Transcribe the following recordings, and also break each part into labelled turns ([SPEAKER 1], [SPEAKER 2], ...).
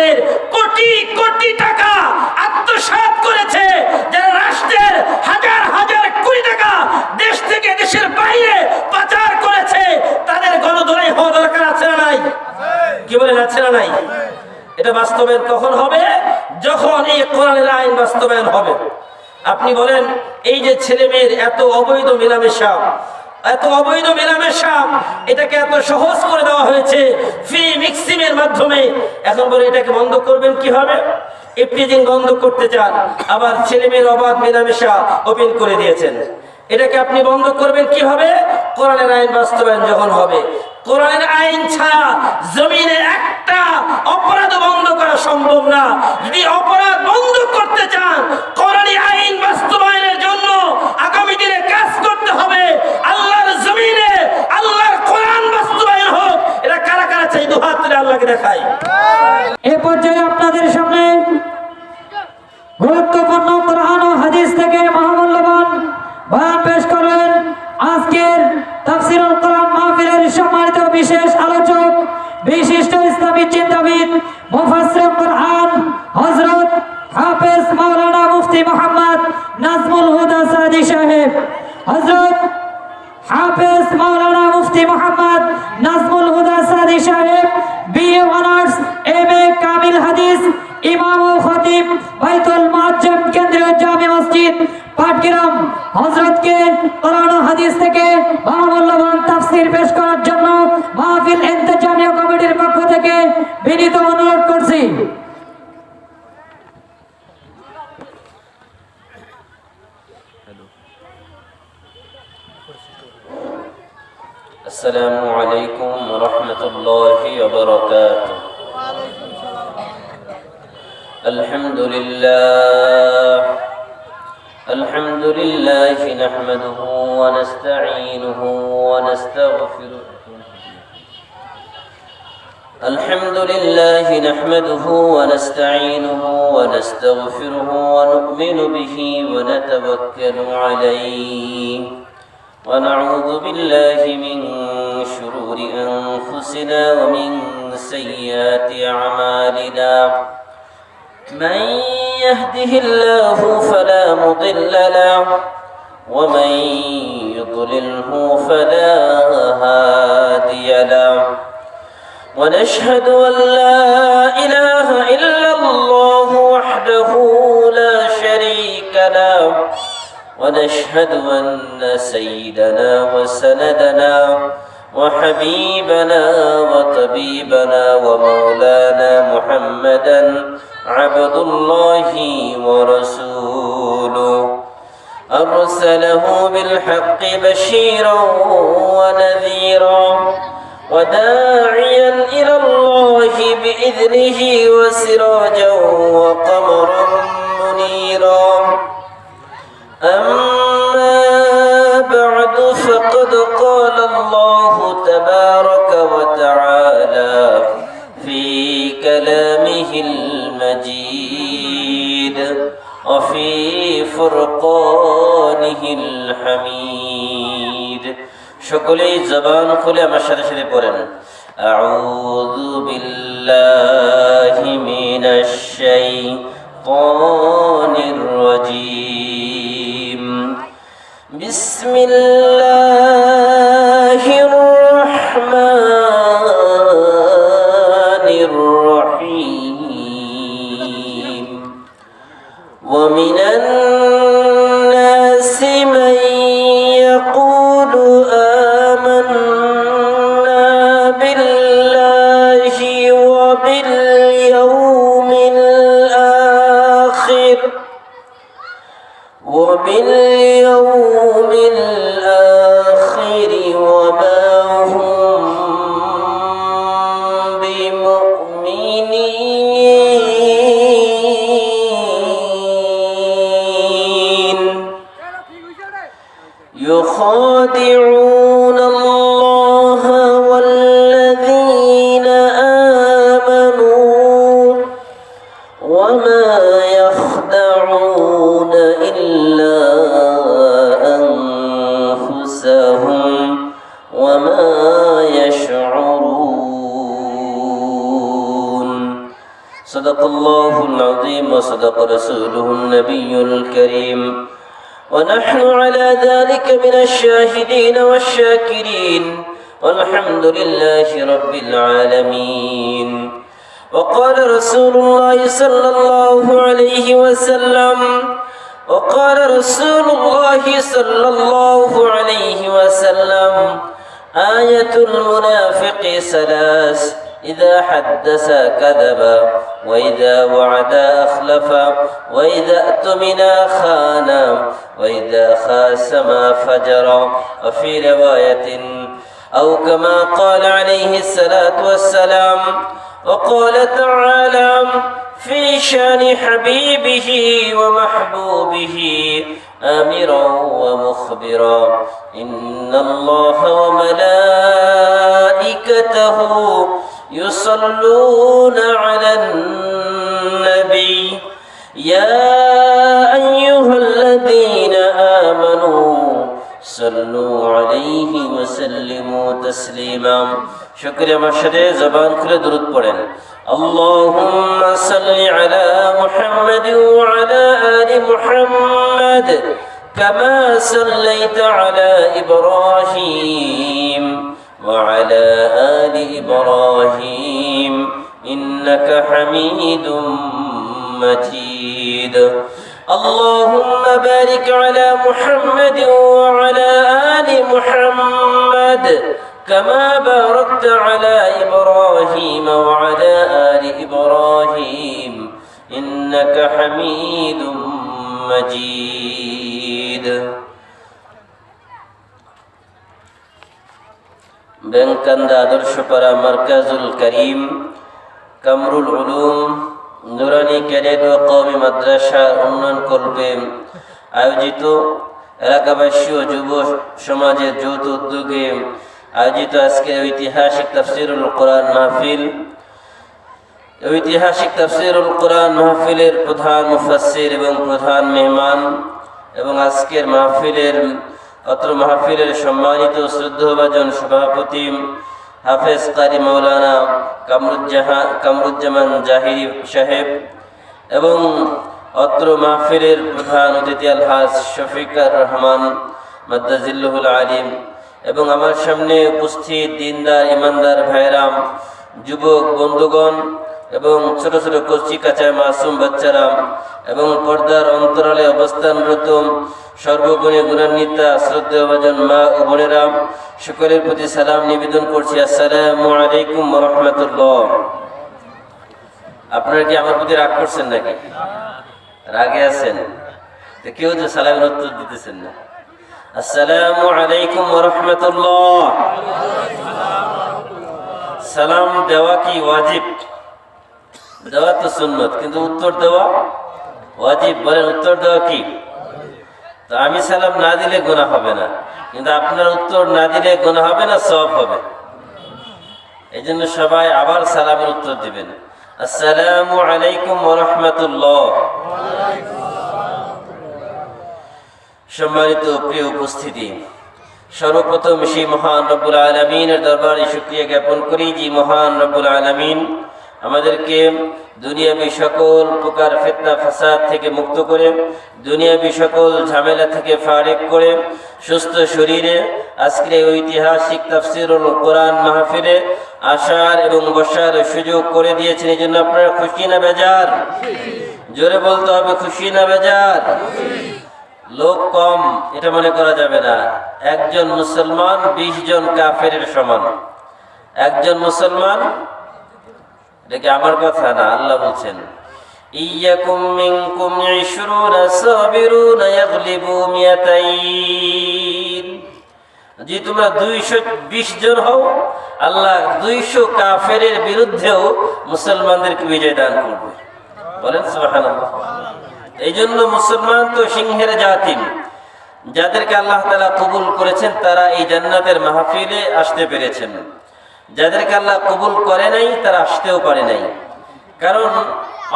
[SPEAKER 1] রাষ্ট্রের কোটি কোটি টাকা আত্মসাৎ করেছে, যারা রাষ্ট্রের হাজার হাজার কোটি টাকা দেশ থেকে দেশের বাইরে পাচার করেছে, তাদের গণধোলাই হওয়া দরকার আছে না নাই? কি বলেন, আছে না নাই? এটা বাস্তবায়ন কখন হবে? যখন এই কোরআনের আইন বাস্তবায়ন হবে। আপনি বলেন, এই যে ছেলে মেয়ের এত অবৈধ মেলামেশা, এটাকে এত সহজ করে দেওয়া হয়েছে ফ্রি মিক্সিংয়ের মাধ্যমে। এখন বলে এটাকে বন্ধ করবেন কিভাবে? ইফটিজিং বন্ধ করতে চান, আবার ছেলে মেয়ের অবাধ মেলামেশা ওপেন করে দিয়েছেন। এটাকে আপনি বন্ধ করবেন কিভাবে? কোরআনের আইন বাস্তবায়ন যখন হবে। কোরআনের আইন ছাড়া জমিনে একটা অপরাধ বন্ধ করা সম্ভব না। যদি অপরাধ বন্ধ করতে চান, কোরআনী আইন বাস্তবায়নের জন্য আগামী দিনে কাজ করতে হবে। আল্লাহর জমিনে আল্লাহর কোরআন বাস্তবায়ন হোক। এটা কারা কারা চাই? দুহাত তুলে আল্লাহকে দেখাই।
[SPEAKER 2] এ পর্যায়ে আপনাদের সামনে গুরুত্বপূর্ণ কোরআন ও হাদিস থেকে মহামূল্যবান বয়ান পেশ করবেন আজকের তাফসীরুল কোরআন মাহফিলের সম্মানিত বিশেষ আলোচক, বিশিষ্ট ইসলামী চিন্তাবিদ, মুফাসসির কোরআন হযরত হাফেজ মাওলানা মুফতি মুহাম্মদ নাজমুল হুদা সাদি সাহেব। হযরত হাফেজ মাওলানা মুফতি মুহাম্মদ নাজমুল হুদা সাদি সাহেব বিএ অনার্স, এমএ কামিল হাদিস, ইমাম ও খতিব, বাইতুল মুআজ্জম কেন্দ্রীয় জামে মসজিদ পাটগ্রাম। হযরতকে কোরআন ও হাদিস থেকে মহামূল্যবান তাফসীর পেশ করার জন্য মাহফিল ইন্তেজামিয়া কমিটির পক্ষ থেকে বিনীত অনুরোধ করছি।
[SPEAKER 3] السلام عليكم ورحمة الله وبركاته. الحمد لله نحمده ونستعينه ونستغفره. ونؤمن به ونتوكل عليه ونعوذ بالله من شرور أنفسنا ومن سيئات أعمالنا. من يهده الله فلا مضل له ومن يضلله فلا هادي له. ونشهد أن لا إله إلا الله وحده لا شريك له. ونشهد أن سيدنا وسندنا وحبيبنا وطبيبنا ومولانا محمدا عبد الله ورسوله، أرسله بالحق بشيرا ونذيرا وداعيا إلى الله بإذنه وسراجا وقمرا منيرا. أما بعد فقد قال الله تبارك وتعالى في كلامه المجيد وفي فرقانه الحميد. সকলেই জবান খুলে আমার সাথে সাথে পড়েন, আউযু বিল্লাহি মিনাশ শাইতানির রাজীম। বিসমিল্লাহির রহমানির রহিম। ওয়া মিনান নাসি মান ইয়াকুলু আমান্না বিল্লাহি ওয়া বিল ইয়াউমিল আখির وباليوم الآخر وما هم بمؤمنين يخادعون الله والذين آمنوا وما يخدعون إلا أنفسهم وما يشعرون. صدق الله العظيم وصدق رسوله النبي الكريم ونحن على ذلك من الشاهدين والشاكرين والحمد لله رب العالمين. وقال رسول الله صلى الله عليه وسلم وقال رسول الله صلى الله عليه وسلم آية المنافق ثلاث: إذا حدث كذب وإذا وعد أخلف وإذا اؤتمن خان وإذا خاصم فجر. وفي رواية أو كما قال عليه الصلاة والسلام. وقال تعالى في شان حبيبه ومحبوبه آمرا ومخبرا: إن الله وملائكته يصلون على النبي يا أيها الذين آمنوا صلوا عليه وسلموا تسليما. শুকরিয়া মাশাদে জবান খুলে দরুদ পড়েন। اللهم صل على محمد وعلى آل محمد كما صليت على إبراهيم وعلى آل إبراهيم إنك حميد مجيد. اللهم بارك على محمد وعلى آل محمد كما باركت على إبراهيم وعلى آل إبراهيم إنك حميد مجيد. বেঙ্কান্দা আদর্শপাড়া মার্কাজুল করিম কামরুল উলুম নুরানি ক্যাডেট ও কওমি মাদ্রাসা উন্নয়ন কল্পে আয়োজিত এলাকাবাসী ও যুব সমাজের যৌথ উদ্যোগে আয়োজিত আজকের ঐতিহাসিক তাফসীরুল কোরআন মাহফিল। ঐতিহাসিক তাফসীরুল কোরআন মাহফিলের প্রধান মুফাসসির এবং প্রধান মেহমান এবং আজকের অত্র মাহফিলের সম্মানিত শ্রদ্ধেয়ভাজন সভাপতি হাফেজ কারি মাওলানা কামরুজ্জামান জাহিরি সাহেব এবং অত্র মাহফিলের প্রধান অতিথি আলহাজ শফিকুর রহমান মাদ্দাজিল্লুহুল আলিম এবং আমার সামনে উপস্থিত দিনদার ইমানদার ভাইরাম, যুবক বন্ধুগণ এবং ছোট ছোট কচি কাঁচা মাসুম বাচ্চারা এবং পর্দার অন্তরালে অবস্থানরত সর্বগুণে গুণান্বিতা শ্রদ্ধেয়ভাজন মা ও বোনেরা, সকলের প্রতি সালাম নিবেদন করছি। আসসালামু আলাইকুম ওয়া রাহমাতুল্লাহ। আপনারা কি আমার প্রতি রাগ করছেন নাকি? রাগে আছেন? তো কেউ তো সালামের উত্তর দিতেছেন না। আসসালামু আলাইকুম ওয়া রাহমাতুল্লাহ। সালাম দেওয়া কি ওয়াজিব? দেওয়া তো সুন্নত, কিন্তু উত্তর দেওয়া ওয়াজিব। বলেন উত্তর দেওয়া কি? তো আমি সালাম না দিলে গুনাহ হবে না, কিন্তু আপনার উত্তর না দিলে গুনাহ হবে না, সওয়াব হবে। এই জন্য সবাই আবার সালামের উত্তর দিবেন। আসসালামু আলাইকুম ওয়া রাহমাতুল্লাহ। সম্মানিত প্রিয় উপস্থিতি, সর্বপ্রথম সেই মহান রব্বুল আলামিনের দরবারে শুকরিয়া জ্ঞাপন করি যে মহান রব্বুল আলামিন আমাদেরকে দুনিয়াবি সকল প্রকার ফিতনা ফাসাদ থেকে মুক্ত করে, দুনিয়াবি সকল ঝামেলা থেকে ফারিক করে সুস্থ শরীরে আজকের এই ঐতিহাসিক তাফসীরুল কোরআন মাহফিলে আসার এবং বসার সুযোগ করে দিয়েছেন। এই জন্য আপনারা খুশি না বেজার? জোরে বলতে হবে, খুশি না বেজার? লোক কম এটা মনে করা যাবে না। একজন মুসলমান 20 জন কাফেরের সমান। একজন মুসলমান, দেখে আমার কথা না, আল্লাহ বলছেন ইয়াকুম মিনকুম 20 সাবিরুন ইয়াগলিবু মিয়াতাইন। যে তোমরা 220 জন হও, আল্লাহ 200 কাফেরের বিরুদ্ধেও মুসলমানদেরকে বিজয় দান করবে। বলেন সুবহানাল্লাহ। এই জন্য মুসলমান তো সিংহের জাতি, যাদেরকে আল্লাহ তাআলা কবুল করেছেন তারা এই জান্নাতের মাহফিলে আসতে পেরেছেন। যাদেরকে আল্লাহ কবুল করে নাই তারা আসতেও পারে নাই। কারণ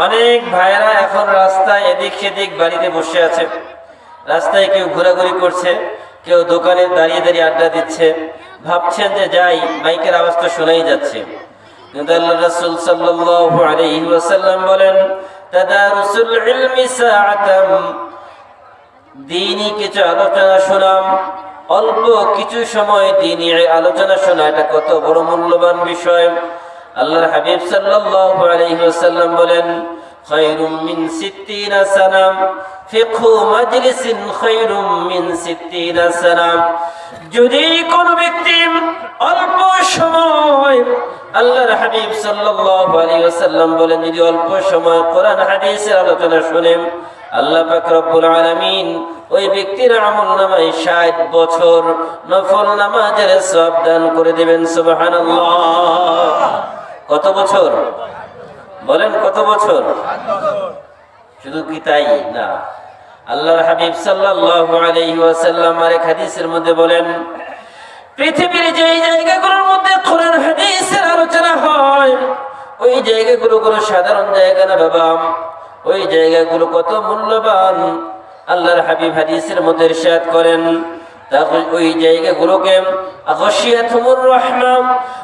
[SPEAKER 3] অনেক ভাইরা এখন রাস্তায় এদিক সেদিক বাড়িতে বসে আছে, রাস্তায় কেউ ঘোরাঘুরি করছে, কেউ দোকানে দাঁড়িয়ে দাঁড়িয়ে আড্ডা দিচ্ছে, ভাবছেন যে যাই, মাইকের আওয়াজ তো শোনাই যাচ্ছে। কিন্তু আল্লাহ রাসূল সাল্লাল্লাহু আলাইহি ওয়াসাল্লাম বলেন তাদারুসুল ইলমি সাআতাম, দ্বীনি কিছু আলোচনা শোনাম, অল্প কিছু সময় দ্বীনি আলোচনা শোনা, এটা কত বড় মূল্যবান বিষয়। আল্লাহর হাবিব সাল্লাল্লাহু আলাইহি ওয়াসাল্লাম বলেন খায়রুম মিন 60 সানা, ফিকহু মাজলিসিন খায়রুম মিন 60 সানা। যদি কোন ব্যক্তি অল্প সময়, আল্লাহর হাবিব সাল্লাল্লাহু আলাইহি ওয়াসাল্লাম বলেন যদি অল্প সময় কোরআন হাদিসের আলোচনা শুনেন, আল্লাহ পাক রব্বুল আলামিন ওই ব্যক্তির আমলনামায় 60 বছর নফল নামাজের সওয়াব দান করে দিবেন। সুবহানাল্লাহ। কত বছর বলেন? কত বছর? শুধু কি তাই না, আল্লাহর হাবিব সাল্লাল্লাহু আলাইহি ওয়াসাল্লাম আরেক হাদিসের মধ্যে বলেন পৃথিবীর যেই জায়গাগুলোর মধ্যে কোরআন হাদিসের আলোচনা হয় ওই জায়গাগুলো কোনো সাধারণ জায়গা না বাবা, ওই জায়গাগুলো কত মূল্যবান। আল্লাহর হাবিব হাদিসের মধ্যে ইরশাদ করেন ওই জায়গাগুলোকে আগাশিয়াতুমুর রাহমা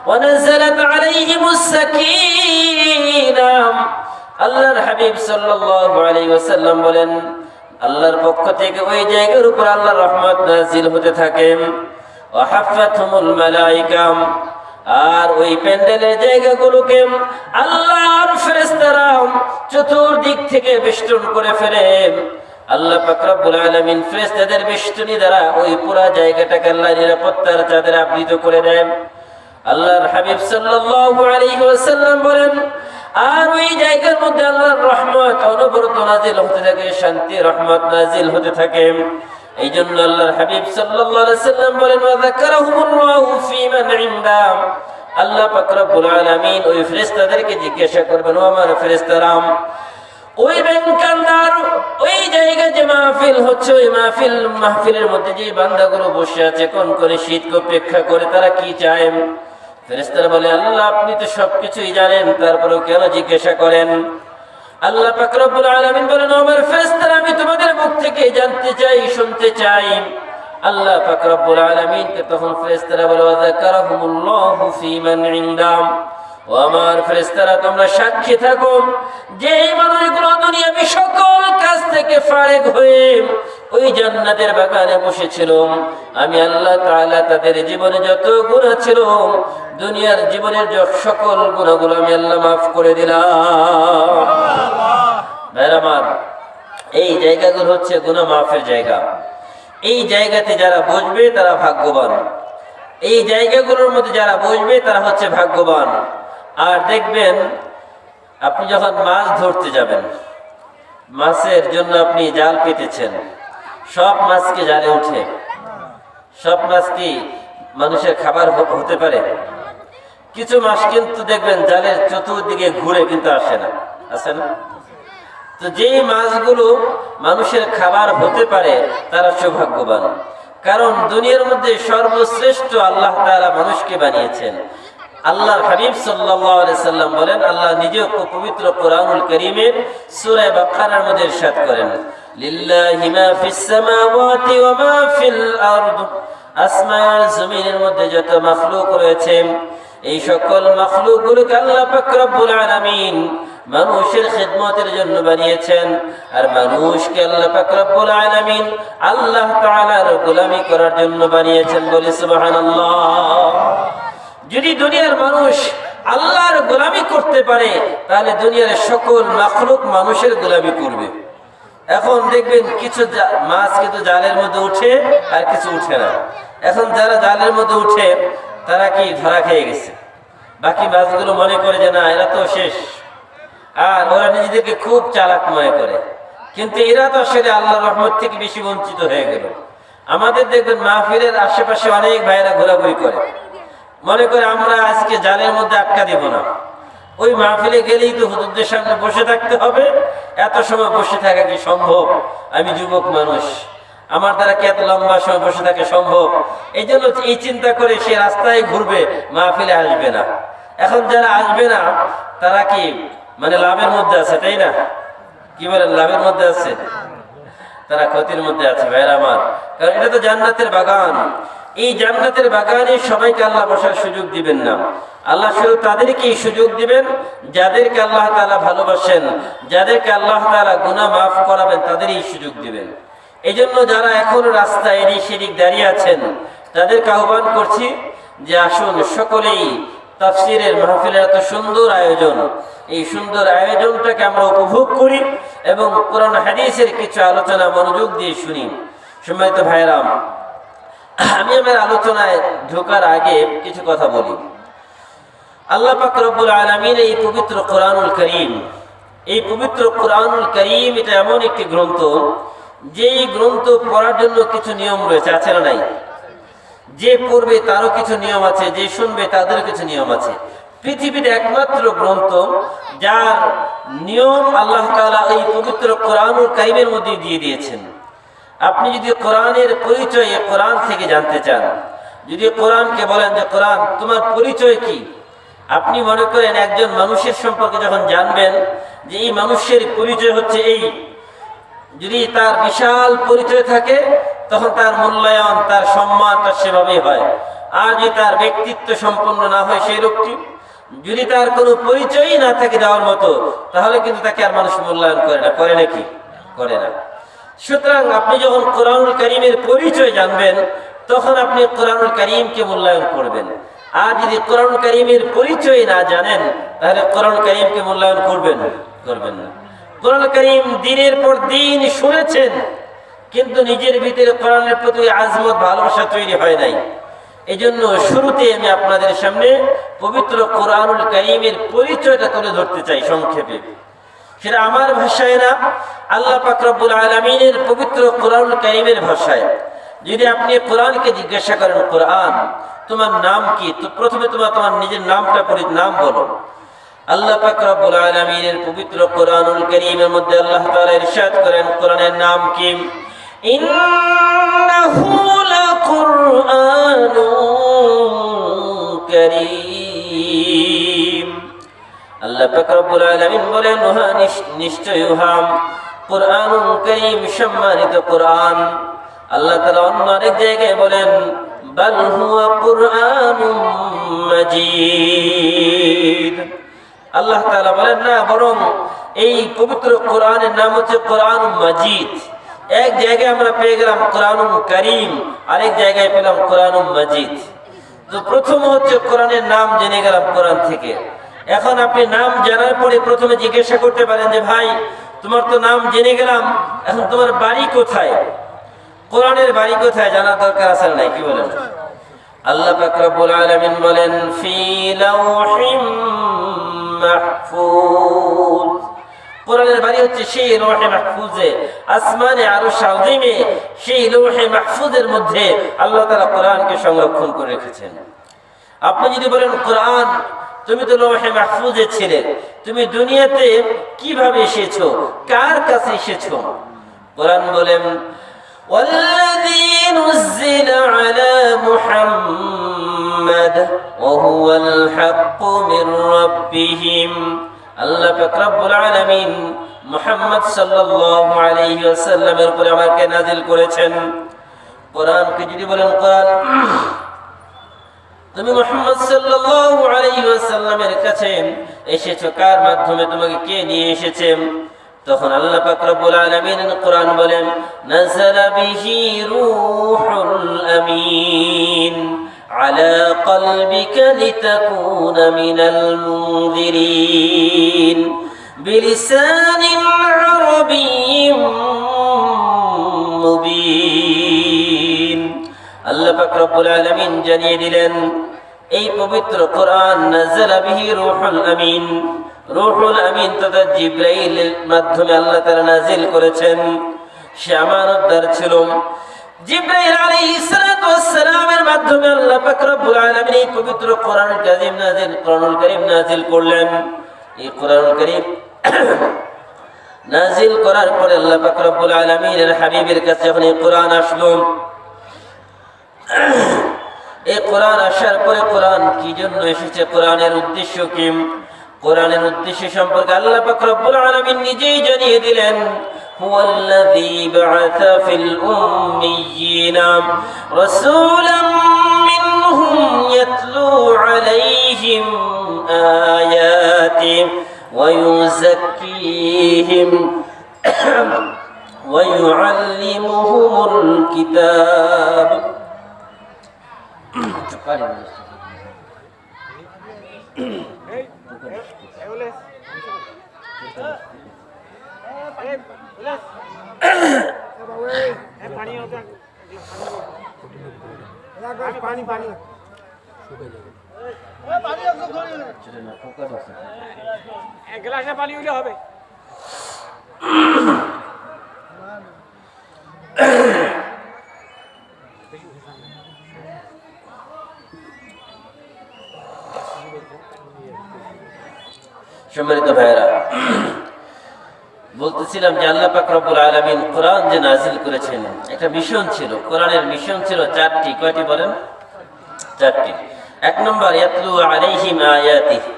[SPEAKER 3] ওয়া নাযালাত আলাইহিমুস সাকিনাহ। আল্লাহর হাবিব সাল্লাল্লাহু আলাইহি ওয়াসাল্লাম বলেন আল্লাহর পক্ষ থেকে ওই জায়গার উপর আল্লাহর রহমত নাযিল হতে থাকে। ওয়া হাফাতুমুল মালায়েকা, আর ওই প্যান্ডেলের জায়গাগুলোকে আল্লাহর ফেরেশতারা চতুর্দিক থেকে বেষ্টন করে ফেলে। আল্লাহ পাক রব্বুল আলামিন ফেরেশতাদের বেষ্টনী দ্বারা ওই পুরো জায়গাটাকে আল্লাহ নিরাপত্তার চাদরে আবৃত করে দেন। আল্লাহর হাবিব সাল্লাল্লাহু আলাইহি ওয়াসাল্লাম বলেন আর ওই জায়গার মধ্যে আল্লাহর রহমত অনবরত নাযিল হতে থাকে, শান্তি রহমত নাযিল হতে থাকে। এই জন্য আল্লাহর হাবিব সাল্লাল্লাহু আলাইহি ওয়াসাল্লাম বলেন ওয়া যাকারাহুমুল্লাহু ফী মান ইনদা, আল্লাহ পাক রব্বুল আলামিন ওই ফেরেশতাদেরকে জিজ্ঞাসা করবেন ও আমার ফেরেশতারা ওই ব্যাংকান্দার ওই জায়গায় যে মাহফিল হচ্ছে ওই মাহফিলের মধ্যে যে বান্দাগুলো বসে আছে কোন কোন শীতকে অপেক্ষা করে তারা কি চায়? ফেরেশতারা বলে আল্লাহ আপনি তো সবকিছুই জানেন, তারপরেও কেন জিজ্ঞাসা করেন? আল্লাহ পাক রব্বুল আলামিন বলেন আমার ফেরেশতারা আমি তোমাদের মুখ থেকে জানতে চাই, শুনতে চাই। আল্লাহ পাক রব্বুল আলামিন কে তখন ফেরেশতারা বলে ওয়া যাকারাহুমুল্লাহু ফী মান ইনদা, ও আমার ফেরেশতারা তোমরা সাক্ষী থাকো যে এই মানুষগুলো দুনিয়াবী সকল কাজ থেকে ফারেক হয়ে ওই জান্নাতের বাগানে বসেছিল, আমি আল্লাহ তাআলা তাদের জীবনে যত গুনাহ ছিল দুনিয়ার জীবনের সকল গুনাহগুলো আমি আল্লাহ মাফ করে দিলাম। ভাইরা আমার, এই জায়গাগুলো হচ্ছে গুনাহ মাফের জায়গা। এই জায়গাতে যারা বসবে তারা ভাগ্যবান, এই জায়গাগুলোর মধ্যে যারা বসবে তারা হচ্ছে ভাগ্যবান। আর দেখবেন আপনি যখন মাছ ধরতে যাবেন, মাছের জন্য আপনি জাল পেতেছেন, সব মাছ কি জালে উঠে? সব মাছ কি মানুষের খাবার হতে পারে? কিছু মাছ কিন্তু দেখবেন জালের চতুর্দিকে ঘুরে কিন্তু আসে না, আসে না? তো যেই মাছগুলো মানুষের খাবার হতে পারে তারা সৌভাগ্যবান, কারণ দুনিয়ার মধ্যে সর্বশ্রেষ্ঠ আল্লাহ তাআলা মানুষকে বানিয়েছেন। আল্লাহর হাবিব সাল্লাল্লাহু আলাইহি সাল্লাম বলেন, আল্লাহ নিজেও পবিত্র কোরআনুল কারীমের সূরা বাকারার মধ্যে ইরশাদ করেন লিল্লাহি মা ফিস সামাওয়াতি ওয়া মা ফিল আরদ, আসমান জমিনের মধ্যে যত মাখলুক রয়েছে এই সকল মাখলুকগুলোকে আল্লাহ পাক রব্বুল আলামিন মানুষের খিদমতের জন্য বানিয়েছেন। আর মানুষকে আল্লাহ পাক রব্বুল আলামিন আল্লাহ তাআলার গোলামি করার জন্য বানিয়েছেন। বলি সুবহানাল্লাহ। যদি দুনিয়ার মানুষ আল্লাহর গোলামি করতে পারে তাহলে দুনিয়ার সকল মাখলুক মানুষের গোলামি করবে। এখন দেখবেন কিছু মাছ কিন্তু জালের মধ্যে উঠে আর কিছু উঠে না। এখন যারা জালের মধ্যে উঠে তারা কি ধরা খেয়ে গেছে, বাকি মাছগুলো মনে করে যে না এরা তো শেষ, আর ওরা নিজেদেরকে খুব চালাক মনে করে, কিন্তু এরা তো আসলে আল্লাহর রহমত থেকে বেশি বঞ্চিত হয়ে গেল। আমাদের দেখবেন মাহফিলের আশেপাশে অনেক ভাইরা ঘোরাঘুরি করে, মনে করে আমরা আজকে জালের মধ্যে আটকা দিব না, ওই মাহফিলে গেলেই তো হুজুরদের সামনে বসে থাকতে হবে, এত সময় বসে থাকা কি সম্ভব? আমি যুবক মানুষ, আমার দ্বারা কি এত লম্বা সময় বসে থাকা সম্ভব? এই জন্য এই চিন্তা করে সে রাস্তায় ঘুরবে, মাহফিলে আসবে না। এখন যারা আসবে না তারা কি মানে লাভের মধ্যে আছে, তাই না? কি বলেন, লাভের মধ্যে আছে? তারা ক্ষতির মধ্যে আছে ভাইরা আমার, কারণ এটা তো জান্নাতের বাগান। এই জান্নাতের বাগানে সবাইকে আল্লাহ বসার সুযোগ দিবেন না। আল্লাহ শুধু তাদেরকে এই সুযোগ দিবেন যাদেরকে আল্লাহ তাআলা ভালোবাসেন, যাদেরকে আল্লাহ তাআলা গুনাহ মাফ করাবেন, তাদের এই সুযোগ দিবেন। এই জন্য যারা এখনো রাস্তায় এদিক সেদিক দাঁড়িয়ে আছেন তাদেরকে আহ্বান করছি যে আসুন সকলেই তাফসীরের মাহফিলের এত সুন্দর আয়োজন, এই সুন্দর আয়োজনটাকে আমরা উপভোগ করি এবং কোরআন হাদিসের কিছু আলোচনা মনোযোগ দিয়ে শুনি। সম্মানিত ভাইরাম, আমি আমার আলোচনায় ঢোকার আগে কিছু কথা বলি। আল্লাহ পাক রব্বুল আলামিন এই পবিত্র কোরআনুল কারীম, এই পবিত্র কোরআনুল কারীম এটা এমন একটি গ্রন্থ, যেই গ্রন্থ পড়ার জন্য কিছু নিয়ম রয়েছে, আছে না নাই? যে পড়বে তারও কিছু নিয়ম আছে, যে শুনবে তাদেরও কিছু নিয়ম আছে। পৃথিবীর একমাত্র গ্রন্থ যার নিয়ম আল্লাহ তাআলা এই পবিত্র কোরআনুল কারীমের মধ্যে দিয়ে দিয়েছেন। আপনি যদি কোরআনের পরিচয় কোরআন থেকে জানতে চান, যদি কোরআনকে বলেন যে কোরআন তোমার পরিচয় কি, আপনি মনে করেন একজন মানুষের সম্পর্কে যখন জানবেন যে এই মানুষের পরিচয় হচ্ছে এই, যদি তার বিশাল পরিচয় থাকে তখন তার মূল্যায়ন, তার সম্মানটা সেভাবেই হয়। আর যদি তার ব্যক্তিত্ব সম্পন্ন না হয় সেই লোকটি, যদি তার কোনো পরিচয়ই না থাকে দেওয়ার মতো, তাহলে কিন্তু তাকে আর মানুষ মূল্যায়ন করে না। করে নাকি? করে না। সুতরাং আপনি যখন কোরআনুল কারীমের পরিচয় জানবেন তখন আপনি কোরআনুল কারীমকে মূল্যায়ন করবেন। আর যদি কোরআনুল কারীমের পরিচয় না জানেন তাহলে কোরআনুল কারীমকে মূল্যায়ন করবেন না। কোরআনুল কারীম দিনের পর দিন শুনেছেন, কিন্তু নিজের ভিতরে কোরআনের প্রতি আজমত, ভালোবাসা তৈরি হয় নাই। এই জন্য শুরুতে আমি আপনাদের সামনে পবিত্র কোরআনুল কারীমের পরিচয়টা তুলে ধরতে চাই সংক্ষেপে। সেটা আমার ভাষায় না, আল্লাহ পাক রব্বুল আলামিনের পবিত্র কোরআনুল কারীমের ভাষায়। যদি আপনি কোরআনকে জিজ্ঞাসা করেন, কোরআন তোমার নাম কি, তো প্রথমে তোমার নিজের নামটা নাম বলো। আল্লাহ পাক রব্বুল আলামিনের পবিত্র কোরআনুল কারীমের মধ্যে আল্লাহ তাআলা ইরশাদ করেন কোরআনের নাম কি, ইন্নাহু লাকুরআনুন কারীম। আল্লাহ পাক রব্বুল আলামিন বলেন নিশ্চয় উহা কোরআনুল কারীম, সম্মানিত কোরআন। আল্লাহ তাআলা অন্য আরেক জায়গায় বলেন বাল হুয়া কুরআনুম মাজিদ। আল্লাহ তাআলা বলেন না, বরং এই পবিত্র কোরআনের নাম হচ্ছে কোরআনুম মাজিদ। এক জায়গায় আমরা পেয়ে গেলাম কোরআনুল কারীম, আরেক জায়গায় পেলাম কোরআনুল মাজিদ। তো প্রথম হচ্ছে কোরআনের নাম জেনে গেলাম কোরআন থেকে। এখন আপনি নাম জানার পরে প্রথমে জিজ্ঞাসা করতে পারেন যে ভাই তোমার তো নাম জেনে গেলাম, এখন তোমার বাড়ি কোথায়? কোরআনের বাড়ি কোথায় জানার দরকার আছে না? কি বলেন? আল্লাহ পাক রব্বুল আলামিন বলেন ফি লাওহিম মাহফুজ। কোরআনের বাড়ি হচ্ছে সেই লৌহে মাহফুজে, আসমানে আরশ আযীমে, সেই লৌহে মাহফুজের মধ্যে আল্লাহ তাআলা কোরআনকে সংরক্ষণ করে রেখেছেন। আপনি যদি বলেন কোরআন তুমি তো লৌহে মাহফুজে ছিলে, তুমি দুনিয়াতে কিভাবে এসেছো, কার কাছে এসেছো? কোরআন বলেন ওয়াল্লাযী নুযিলা আলা মুহাম্মাদ ওয়া হুয়াল হাক্কু মির রাব্বিহিম। আল্লাহ পাক রব্বুল আলামিন মুহাম্মদ সাল্লাল্লাহু আলাইহি ওয়াসাল্লামের উপরে আমাকে নাযিল করেছেন। কোরআনকে যদি বলেন কোরআন তুমি মুহাম্মদ সাল্লাল্লাহু আলাইহি ওয়াসাল্লামের কাছে এসেছো, কার মাধ্যমে, তোমাকে কে নিয়ে এসেছে? তখন আল্লাহ পাক রব্বুল আলামিন কোরআন বলেন নাযালা বিহি রূহুল আমিন আলা কলবিকা লিতাকুনা মিনাল মুনযিরিন বিলিসানিন আরাবিয়্যিন মুবিন। আল্লাহ পাক রব্বুল আলামিন জানিয়ে দিলেন এই পবিত্র কোরআন নাযালা বিহি রূহুল আমিন, রূহুল আমিন তথা জিবরাইলের মাধ্যমে আল্লাহ তাআলা নাযিল করেছেন। সে আমানতদার ছিল। জিবরাইল আলাইহিস সালাতু ওয়াস সালামের মাধ্যমে আল্লাহ পাক রব্বুল আলামিন এই পবিত্র কোরআনুল কারীম নাযিল করলেন। এই কোরআনুল কারীম নাযিল করার পরে আল্লাহ পাক রব্বুল আলামিনের হাবিবের কাছে যখন এই কোরআন আসলো, এই কোরআন আসার পরে কোরআন কি জন্য এসেছে, কোরআনের উদ্দেশ্য কি, কোরআনের উদ্দেশ্য সম্পর্কে আল্লাহ পাক রব্বুল আলামিন নিজেই জানিয়ে দিলেন هو الذي بعث في الأميين رسولا منهم يتلو عليهم آياته ويزكيهم ويعلمهم الكتاب.
[SPEAKER 4] এক গ্লাসে পানি হলে হবে।
[SPEAKER 3] সম্মানিত ভাইরা, বলতেছিলাম যে আল্লাহ পাক রব্বুল আলামিন কোরআন যে নাজিল করেছেন একটা মিশন ছিল। কোরআনের মিশন ছিল চারটি। কয়টি বলেন? চারটি। এক নম্বর ইয়াতলু আলাইহিম আয়াতিহি,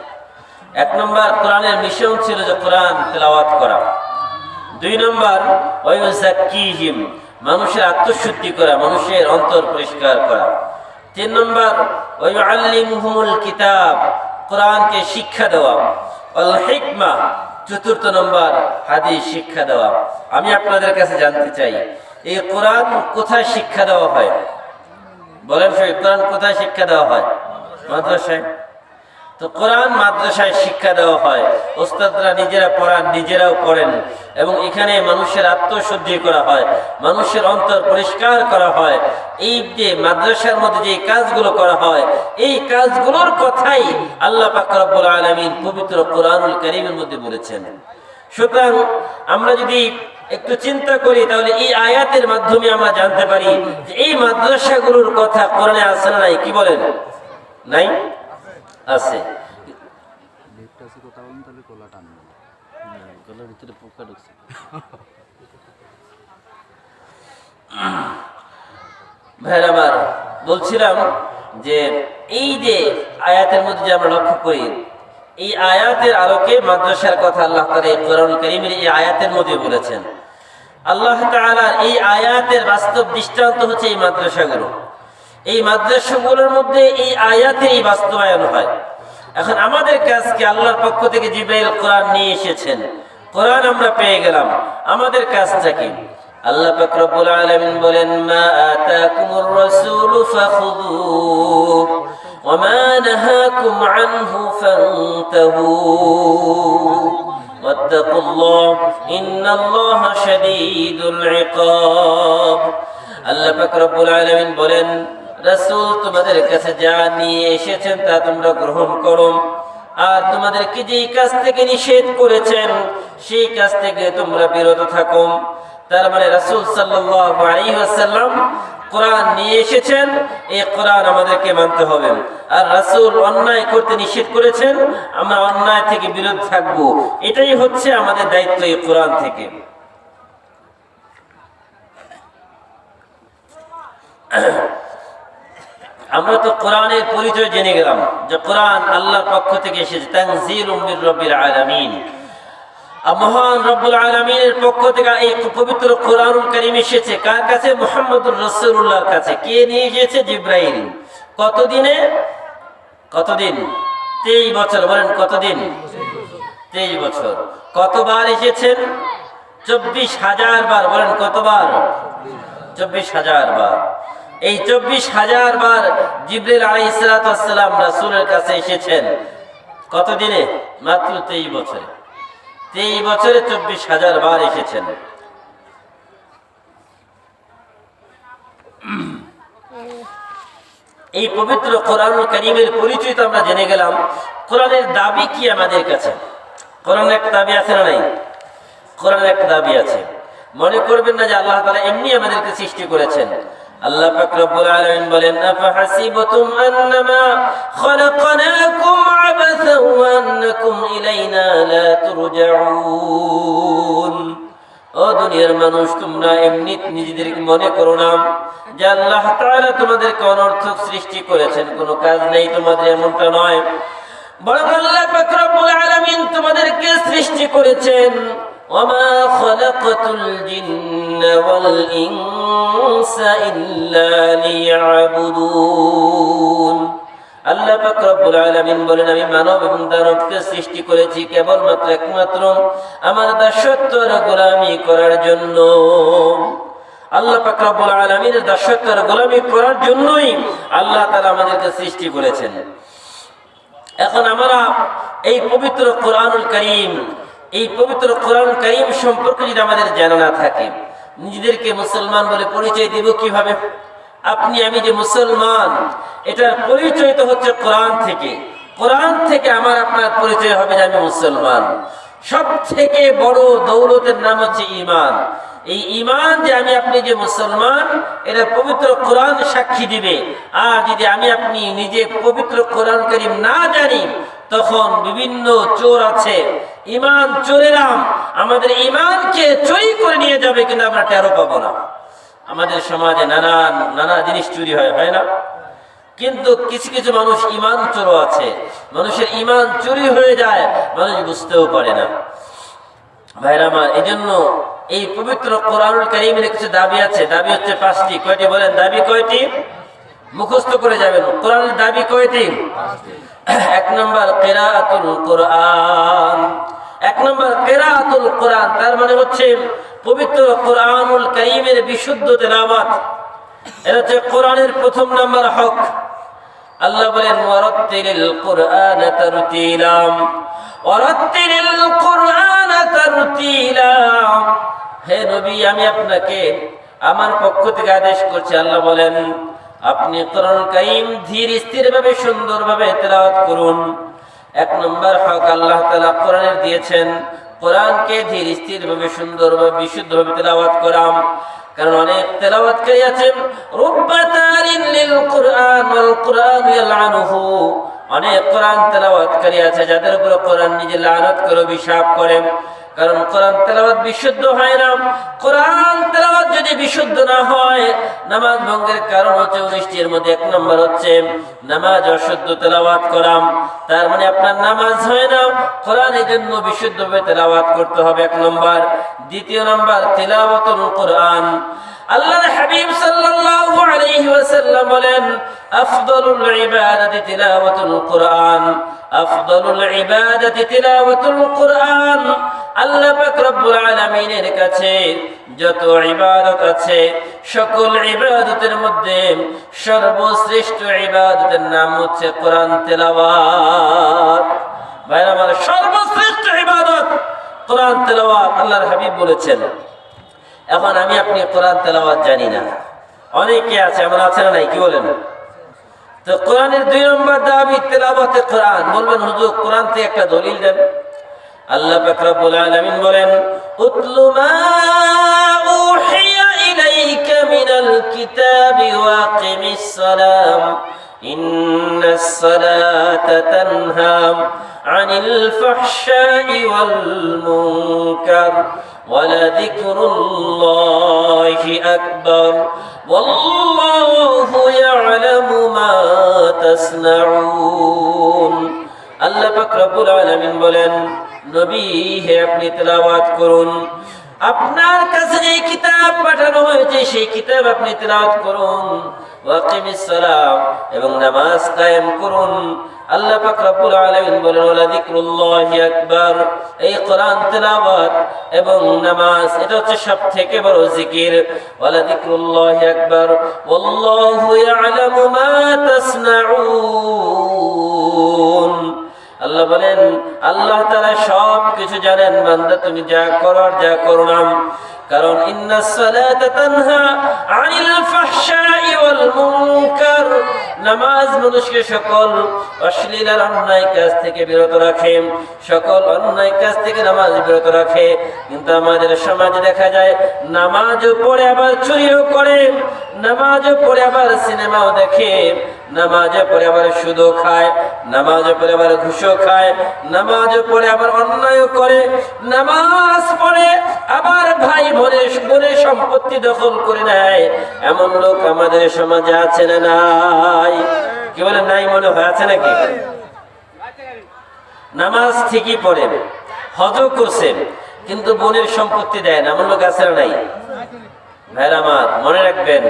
[SPEAKER 3] এক নম্বর কোরআনের মিশন ছিল যে কোরআন তেলাওয়াত করা। দুই নম্বর ওয়ায়ুযাক্কিহিম, মানুষের আত্মশুদ্ধি করা, মানুষের অন্তর পরিষ্কার করা। তিন নম্বর ওয়ায়ুআল্লিমুহুমুল কিতাব, কোরআনকে শিক্ষা দেওয়া। ওয়াল হিকমা, চতুর্থ নম্বর হাদিস শিক্ষা দেওয়া। আমি আপনাদের কাছে জানতে চাই, এই কোরআন কোথায় শিক্ষা দেওয়া হয়? বলেন সবাই, কোরআন কোথায় শিক্ষা দেওয়া হয়? মাদ্রাসায়। তো কোরআন মাদ্রাসায় শিক্ষা দেওয়া হয়, ওস্তাদরা নিজেরা পড়ান, নিজেরাও পড়েন, এবং এখানে মানুষের আত্মশুদ্ধি করা হয়, মানুষের অন্তর পরিষ্কার করা হয়। এই যে মাদ্রাসার মধ্যে যে কাজগুলো করা হয়, এই কাজগুলোর কথাই আল্লাহ পাক রব্বুল আলামিন পবিত্র কোরআনুল কারীমের মধ্যে বলেছেন। সুতরাং আমরা যদি একটু চিন্তা করি, তাহলে এই আয়াতের মাধ্যমে আমরা জানতে পারি যে এই মাদ্রাসাগুলোর কথা কোরআনে আছে না নাই? কি বলেন? নাই? আছে। ভাইরা আমার, বলছিলাম যে এই যে আয়াতের মধ্যে যে আমরা লক্ষ্য করি, এই আয়াতের আলোকে মাদ্রাসার কথা আল্লাহ তাআলা এই কোরআনুল কারীমের এই আয়াতের মধ্যে বলেছেন। আল্লাহ তাআলা এই আয়াতের বাস্তব দৃষ্টান্ত হচ্ছে এই মাদ্রাসাগুলো। এই মাদ্রাসাগুলোর মধ্যে এই আয়াতেরই বাস্তবায়ন হয়। এখন আমাদের কাজকে, আল্লাহর পক্ষ থেকে জিবরাইল কোরআন নিয়ে এসেছেন, কোরআন আমরা পেয়ে গেলাম, আমাদের কাজটা কি? আল্লাহ পাক রব্বুল আলামিন বলেন, মা আতাকুমুর রাসূলু ফাখুযুহু ওয়া মা নাহাকুম আনহু ফান্তাহু ওয়াত্তাকুল্লাহ ইন্নাল্লাহা শাদীদুল ইকাব। আল্লাহ পাক রব্বুল আলামিন বলেন, রাসূল তোমাদের কাছে যা নিয়ে এসেছেন তা তোমরা গ্রহণ করো, আর তোমাদেরকে যেই কাজ থেকে নিষেধ করেছেন সেই কাজ থেকে তোমরা বিরত থাকো। তার মানে রাসূল সাল্লাল্লাহু আলাইহি ওয়াসাল্লাম কোরআন নিয়ে এসেছেন, এই কোরআন আমাদেরকে মানতে হবে। আর রাসূল অন্যায় করতে নিষেধ করেছেন, আমরা অন্যায় থেকে বিরত থাকব। এটাই হচ্ছে আমাদের দায়িত্ব এই কোরআন থেকে। আমরা তো কোরআনের পরিচয় জেনে গেলাম যে কোরআন আল্লাহর পক্ষ থেকে এসেছে, তানজিলুম মির রাব্বিল আলামিন। মহান রব্বুল আলামিনের পক্ষ থেকে এই পবিত্র কোরআনুল কারীম এসেছে কার কাছে? মুহাম্মদুর রাসূলুল্লাহর কাছে। কে নিয়ে এসেছে? জিবরাইল। কতদিনে? কতদিন? 23 বছর। বলেন কতদিন? 23 বছর। কতবার এসেছেন? 24,000 বার। বলেন কতবার? 24,000 বার। এই 24,000 বার জিবরাইল আলাইহিস সালাতু ওয়াস সালাম রাসূলের কাছে এসেছেন। কতদিনে? মাত্র 23 বছরে। 23 বছরে 24,000 বার এসেছেন। এই পবিত্র কোরআনুল কারীমের পরিচয় তো আমরা জেনে গেলাম। কোরআনের দাবি কি আমাদের কাছে? কোরআনের একটা দাবি আছে না নাই? কোরআনের একটা দাবি আছে। মনে করবেন না যে আল্লাহ তাআলা এমনি আমাদেরকে সৃষ্টি করেছেন। আল্লাহ পাক রব্বুল আলামিন বলেন, আফাহাসিবতুম আন্নামা খলাকনাকুম আবাসা ওয়া আন্নাকুম ইলাইনা লা তুরজাউন। ও দুনিয়ার মানুষ, তোমরা এমনি নিজেদেরকে মনে করো না যে আল্লাহ তাআলা তোমাদেরকে অনর্থক সৃষ্টি করেছেন, কোনো কাজ নেই তোমাদের, এমনটা নয়। বরং আল্লাহ পাক রব্বুল আলামিন তোমাদেরকে সৃষ্টি করেছেন وما خلقت الجن والإنس إلا ليعبدون আল্লাহ পাক রব্বুল আলামিন বলেন, আমি মানব এবং দানবকে সৃষ্টি করেছি কেবলমাত্র একমাত্র আমার দাসত্বের গোলামি করার জন্য। আল্লাহ পাক রব্বুল আলামিনের দাসত্বের গোলামি করার জন্যই আল্লাহ তাআলা আমাদেরকে সৃষ্টি করেছেন। এখন আমরা এই পবিত্র কোরআনুল কারীম, এই পবিত্র কোরআনুল কারীম সম্পর্কে যদি আমাদের জানা না থাকে, নিজেদেরকে মুসলমান বলে পরিচয় দিব কিভাবে? আপনি আমি যে মুসলমান, এটার পরিচয় তো হচ্ছে কোরআন থেকে। কোরআন থেকে আমার আপনার পরিচয় হবে যে আমি মুসলমান। সব থেকে বড় দৌলতের নাম হচ্ছে ঈমান। এই ঈমান যে আমি আপনি যে মুসলমান, এটা পবিত্র কোরআন সাক্ষী দিবে। আর যদি আমি আপনি নিজে পবিত্র কোরআন কারীম না জানি, তখন বিভিন্ন চোর আছে, ঈমান চোরেরা আমাদের ঈমানকে চুরি করে নিয়ে যাবে, কিন্তু আমরা টেরও পাবো না। আমাদের সমাজে নানা জিনিস চুরি হয় না? কিন্তু কিছু কিছু মানুষ ঈমান চোরও আছে, মানুষের ঈমান চুরি হয়ে যায়, মানুষ বুঝতেও পারে না। ভাইরা আমার, এই জন্য এই পবিত্র কোরআনুল কারীমের কিছু দাবি আছে। দাবি হচ্ছে 5টি। কয়টি বলেন? দাবি কয়টি? মুখস্থ করে যাবেন। কোরআনের দাবি কয়টি? 1 নম্বর কিরাআতুল কোরআন। 1 নম্বর কিরাআতুল কোরআন, তার মানে হচ্ছে পবিত্র কোরআনুল কারীমের বিশুদ্ধ তেলাওয়াত। এটা হচ্ছে কোরআনের প্রথম নম্বর হক। আল্লাহ বলেন, ওয়ারাত্তিলিল কোরআনা তারতিলা, ওয়ারাত্তিলিল কোরআনা তারতিলা। হে নবী, আমি আপনাকে আমার পক্ষ থেকে আদেশ করছি। আল্লাহ বলেন, আপনি কোরআন কারীম ধীর স্থিরভাবে সুন্দরভাবে তেলাওয়াত করুন। 1 নম্বর হক আল্লাহ তাআলা কোরআনের দিয়েছেন, কোরআনকে ধীর স্থিরভাবে সুন্দরভাবে বিশুদ্ধভাবে তেলাওয়াত করাম। কারণ অনেক তেলাওয়াতকারী আছেন রুব্বাতারিন লিল কোরআন ওয়াল কোরআন ইয়ালআনুহু। অনেক কোরআন তেলাওয়াতকারী আছে যাদের উপর কোরআন নিজে লানত করে অভিশাপ করেন। কারণ কোরআন তেলাওয়াত বিশুদ্ধ হয় না। কোরআন তেলাওয়াত যদি বিশুদ্ধ না হয়, নামাজ ভঙ্গের কারণ হচ্ছে 19টির মধ্যে 1 নম্বর হচ্ছে নামাজ অশুদ্ধ তেলাওয়াত করা। তার মানে আপনার নামাজ হয় না। কোরআন এর জন্য বিশুদ্ধভাবে তেলাওয়াত করতে হবে 1 নম্বর। 2 নম্বর তিলাওয়াতুল কোরআন। আল্লাহর হাবিব সাল্লাল্লাহু আলাইহি ওয়াসাল্লাম বলেন, আফদালুল ইবাদাতি তিলাওয়াতুল কোরআন, আফদালুল ইবাদাতি তিলাওয়াতুল কোরআন। আল্লাহ পাক রব্বুল আলামিনের কাছে যত ইবাদত আছে, সকল ইবাদতের মধ্যে সর্বশ্রেষ্ঠ ইবাদতের নাম হচ্ছে কোরআন তেলাওয়াত। ভাইরা আমার, সর্বশ্রেষ্ঠ ইবাদত কোরআন তেলাওয়াত আল্লাহর হাবিব বলেছেন। এখন আমি আপনি কোরআন তেলাওয়াত জানি না, অনেকে আছে, আমরা আছে না নাই? কি বলেন? তো কোরআনের 2 নম্বর দাবি তেলাওয়াতে কোরআন। বলবেন, হুজুর কোরআন থেকে একটা দলিল দেন। আল্লাহ পাক রব্বুল আলামিন বলেন, উতলু মা উহিয়া ইলাইকা মিনাল কিতাবি ওয়া আকিমিস সালাম ইন্নাস সালাতা তানহা আনিল ফাহশাই ওয়াল মুনকার ওয়ালাযিকরুল্লাহি আকবার ওয়াল্লাহু ইয়ালামু মা তাসনাউন। আল্লাহ পাক রব্বুল আলামিন বলেন, নবী হে, আপনি তেলাওয়াত করুন। আপনার কাছে যে কিতাব পাঠানো হয়েছে সেই কিতাব আপনি তেলাওয়াত করুন। ওয়াকিমিস সালাম, এবং নামাজ কায়েম করুন। আল্লাহ পাক রব্বুল আলামিন বলেন, ওয়ালা যিকরুল্লাহি আকবার। এই কোরআন তেলাওয়াত এবং নামাজ, এটা হচ্ছে সবথেকে বড় জিকির। ওয়ালা যিকরুল্লাহি আকবার ওয়াল্লাহু ইয়ালামু মা তাসনাউন। আল্লাহ বলেন, আল্লাহ তাআলা সব কিছু জানেন, বান্দা তুমি যা করো আর যা করো না। কারণ ইন্নাস সালাতা তানহা আনিল ফাহশাই ওয়াল মুনকার, নামাজ মানুষকে সকল অশ্লীল আর অন্যায় কাজ থেকে বিরত রাখে, সকল অন্যায় কাজ থেকে নামাজ বিরত রাখে। কিন্তু আমাদের সমাজে দেখা যায় নামাজও পড়ে আবার চুরিও করে, নামাজও পড়ে আবার সিনেমাও দেখে, নামাজও পড়ে আবার সুদও খায়, নামাজও পড়ে আবার ঘুষও খায়, নামাজও পড়ে আবার অন্যায়ও করে, নামাজ পড়ে আবার ভাই বোনের সম্পত্তি দখল করে নেয়। এমন লোক আমাদের সমাজে আছে না নাই? কি বলে নাই? মনে হয় আছে নাকি? নামাজ ঠিকই পড়ে, হজও করছে, কিন্তু বোনের সম্পত্তি দেয় না, এমন লোক আছে না নাই? ভাইরা আমার মনে রাখবেন,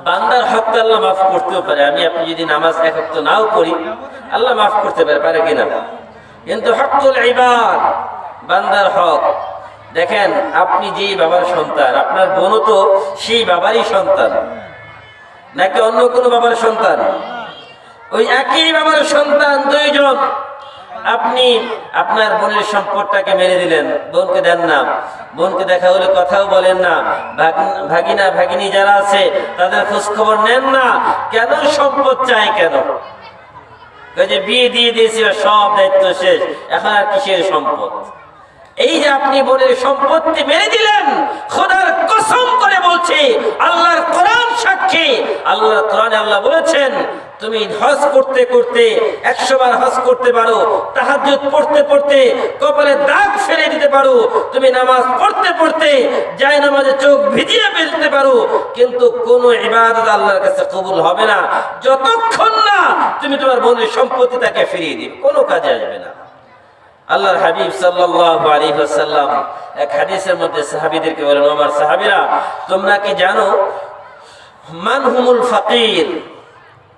[SPEAKER 3] বান্দার হক আল্লাহ মাফ করতেও পারে। আমি আপনি যদি নামাজ এক ওয়াক্ত নাও করি, আল্লাহ মাফ করতে পারে কিনা? কিন্তু হকুল ইবাদ, বান্দার হক। দেখেন, আপনি যেই বাবার সন্তান, আপনার বোনও তো সেই বাবারই সন্তান, নাকি অন্য কোনো বাবার সন্তান? ওই একই বাবার সন্তান দুইজন। আপনি আপনার বোনের সম্পদটাকে মেরে দিলেন, বোনকে দেন না, বোনকে দেখা হলে কথাও বলেন না, ভাগিনা ভাগিনী যারা আছে তাদের খোঁজ খবর নেন না। কেন? সম্পদ চাই কেন? যে বিয়ে দিয়ে দিয়েছি, সব দায়িত্ব শেষ, এখন আর কিসের সম্পদ? এই যে আপনি বোনের সম্পত্তি মেরে দিলেন, খোদার কসম করে বলছে, আল্লাহর কোরআন সাক্ষী, আল্লাহর কোরআনে আল্লাহ বলেছেন, তুমি হজ করতে করতে 100 বার হজ করতে পারো, তাহাজ্জুদ পড়তে পড়তে কপালে দাগ ফেলে দিতে পারো, তুমি নামাজ পড়তে পড়তে যায় নামাজে চোখ ভিজিয়ে ফেলতে পারো, কিন্তু কোনো ইবাদত আল্লাহর কাছে কবুল হবে না যতক্ষণ না তুমি তোমার বোনের সম্পত্তি তাকে ফিরিয়ে দিবে, কোনো কাজে আসবে না। আল্লাহর হাবিব সাল্লাল্লাহু আলাইহি ওয়াসাল্লাম এক হাদিসের মধ্যে সাহাবীদেরকে বলেন, আমার সাহাবীরা, তোমরা কি জানো মান হুমুল ফাকির,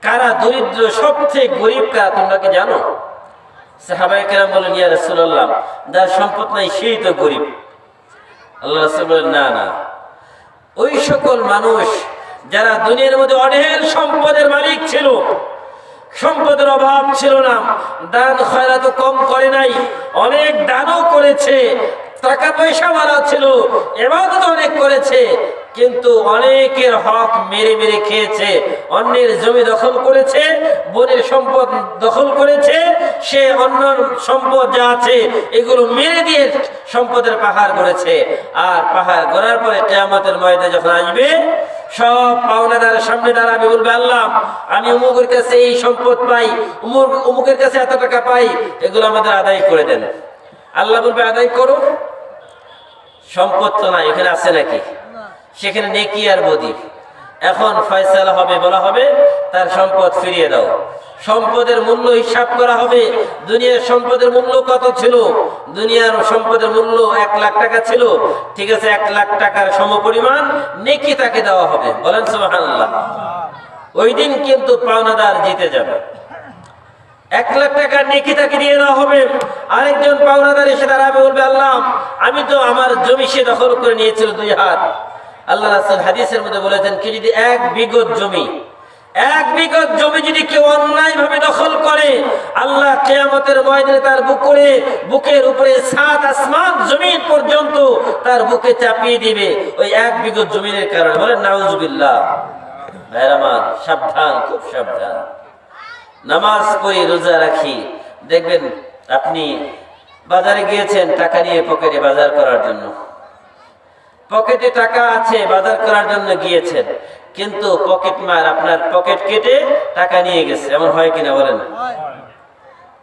[SPEAKER 3] কারা দরিদ্র, সবচেয়ে গরিব কারা, তোমরা কি জানো? সাহাবায়ে কেরাম বলেন, ইয়া রাসূলুল্লাহ, যার সম্পদ নাই সেই তো গরিব। আল্লাহ রাসূল বলেন, না না, ওই সকল মানুষ যারা দুনিয়ার মধ্যে অঢেল সম্পদের মালিক ছিল, সম্পদের অভাব ছিল না, দান খয়রাত কম করে নাই, অনেক দানও করেছে, টাকা পয়সা মারা ছিল, ইবাদত অনেক করেছে, কিন্তু অনেকের হক মেরে মেরে খেয়েছে, অন্যের জমি দখল করেছে, বোনের সম্পদ দখল করেছে, সে অন্য সম্পদ যা আছে এগুলো মেরে দিয়ে সম্পদের পাহাড় গড়েছে। আর পাহাড় গড়ার পরে কিয়ামতের ময়দানে যখন আসবে, সব পাওনাদারের সামনে দাঁড়াবে, বলবে, আল্লাহ, আমি অমুকের কাছে এই সম্পদ পাই, অমুকের কাছে এত টাকা পাই, এগুলো আমাদের আদায় করে দেন। আল্লাহ বলবে, আদায় করো। সম্পদ তো নাই, এখানে আছে নাকি? সেখানে নেকি আর বদি। এখন ফয়সালা হবে, বলা হবে তার সম্পদ ফিরিয়ে দাও। সম্পদের মূল্য হিসাব করা হবে, দুনিয়ার সম্পদের মূল্য কত ছিল? দুনিয়ার সম্পদের মূল্য 1 লাখ টাকা ছিল, ঠিক আছে, 1 লাখ টাকার সমপরিমাণ নেকি তাকে দেওয়া হবে। বলেন সুবহানাল্লাহ। ওই দিন কিন্তু পাওনাদার জিতে যাবে, 1 লাখ টাকার নেকি তাকে দিয়ে দেওয়া হবে। আরেকজন পাওনাদার এসে দাঁড়াবে, বলবে, আল্লাহ, আমি তো আমার জমি সে দখল করে নিয়েছিল 2 হাত। আল্লাহ রাসূল হাদিসের মধ্যে বলেছেন, কি যদি 1 বিঘত জমি যদি কেউ অন্যায় ভাবে দখল করে, আল্লাহ কিয়ামতের ময়দানে তার বুকের উপরে 7 আসমান জমিন পর্যন্ত তার বুকে চাপিয়ে দিবে, ওই 1 বিঘত জমিনের কারণে। বলেন নাউজুবিল্লাহ। ভাইরা আমার, সাবধান, খুব সাবধান। নামাজ পড়ি, রোজা রাখি, দেখবেন আপনি বাজারে গিয়েছেন টাকা নিয়ে পকেটে বাজার করার জন্য, পকেটে টাকা আছে বাজার করার জন্য গিয়েছেন, কিন্তু পকেট মার আপনার পকেট কেটে টাকা নিয়ে গেছে। এমন হয় কিনা বলেন?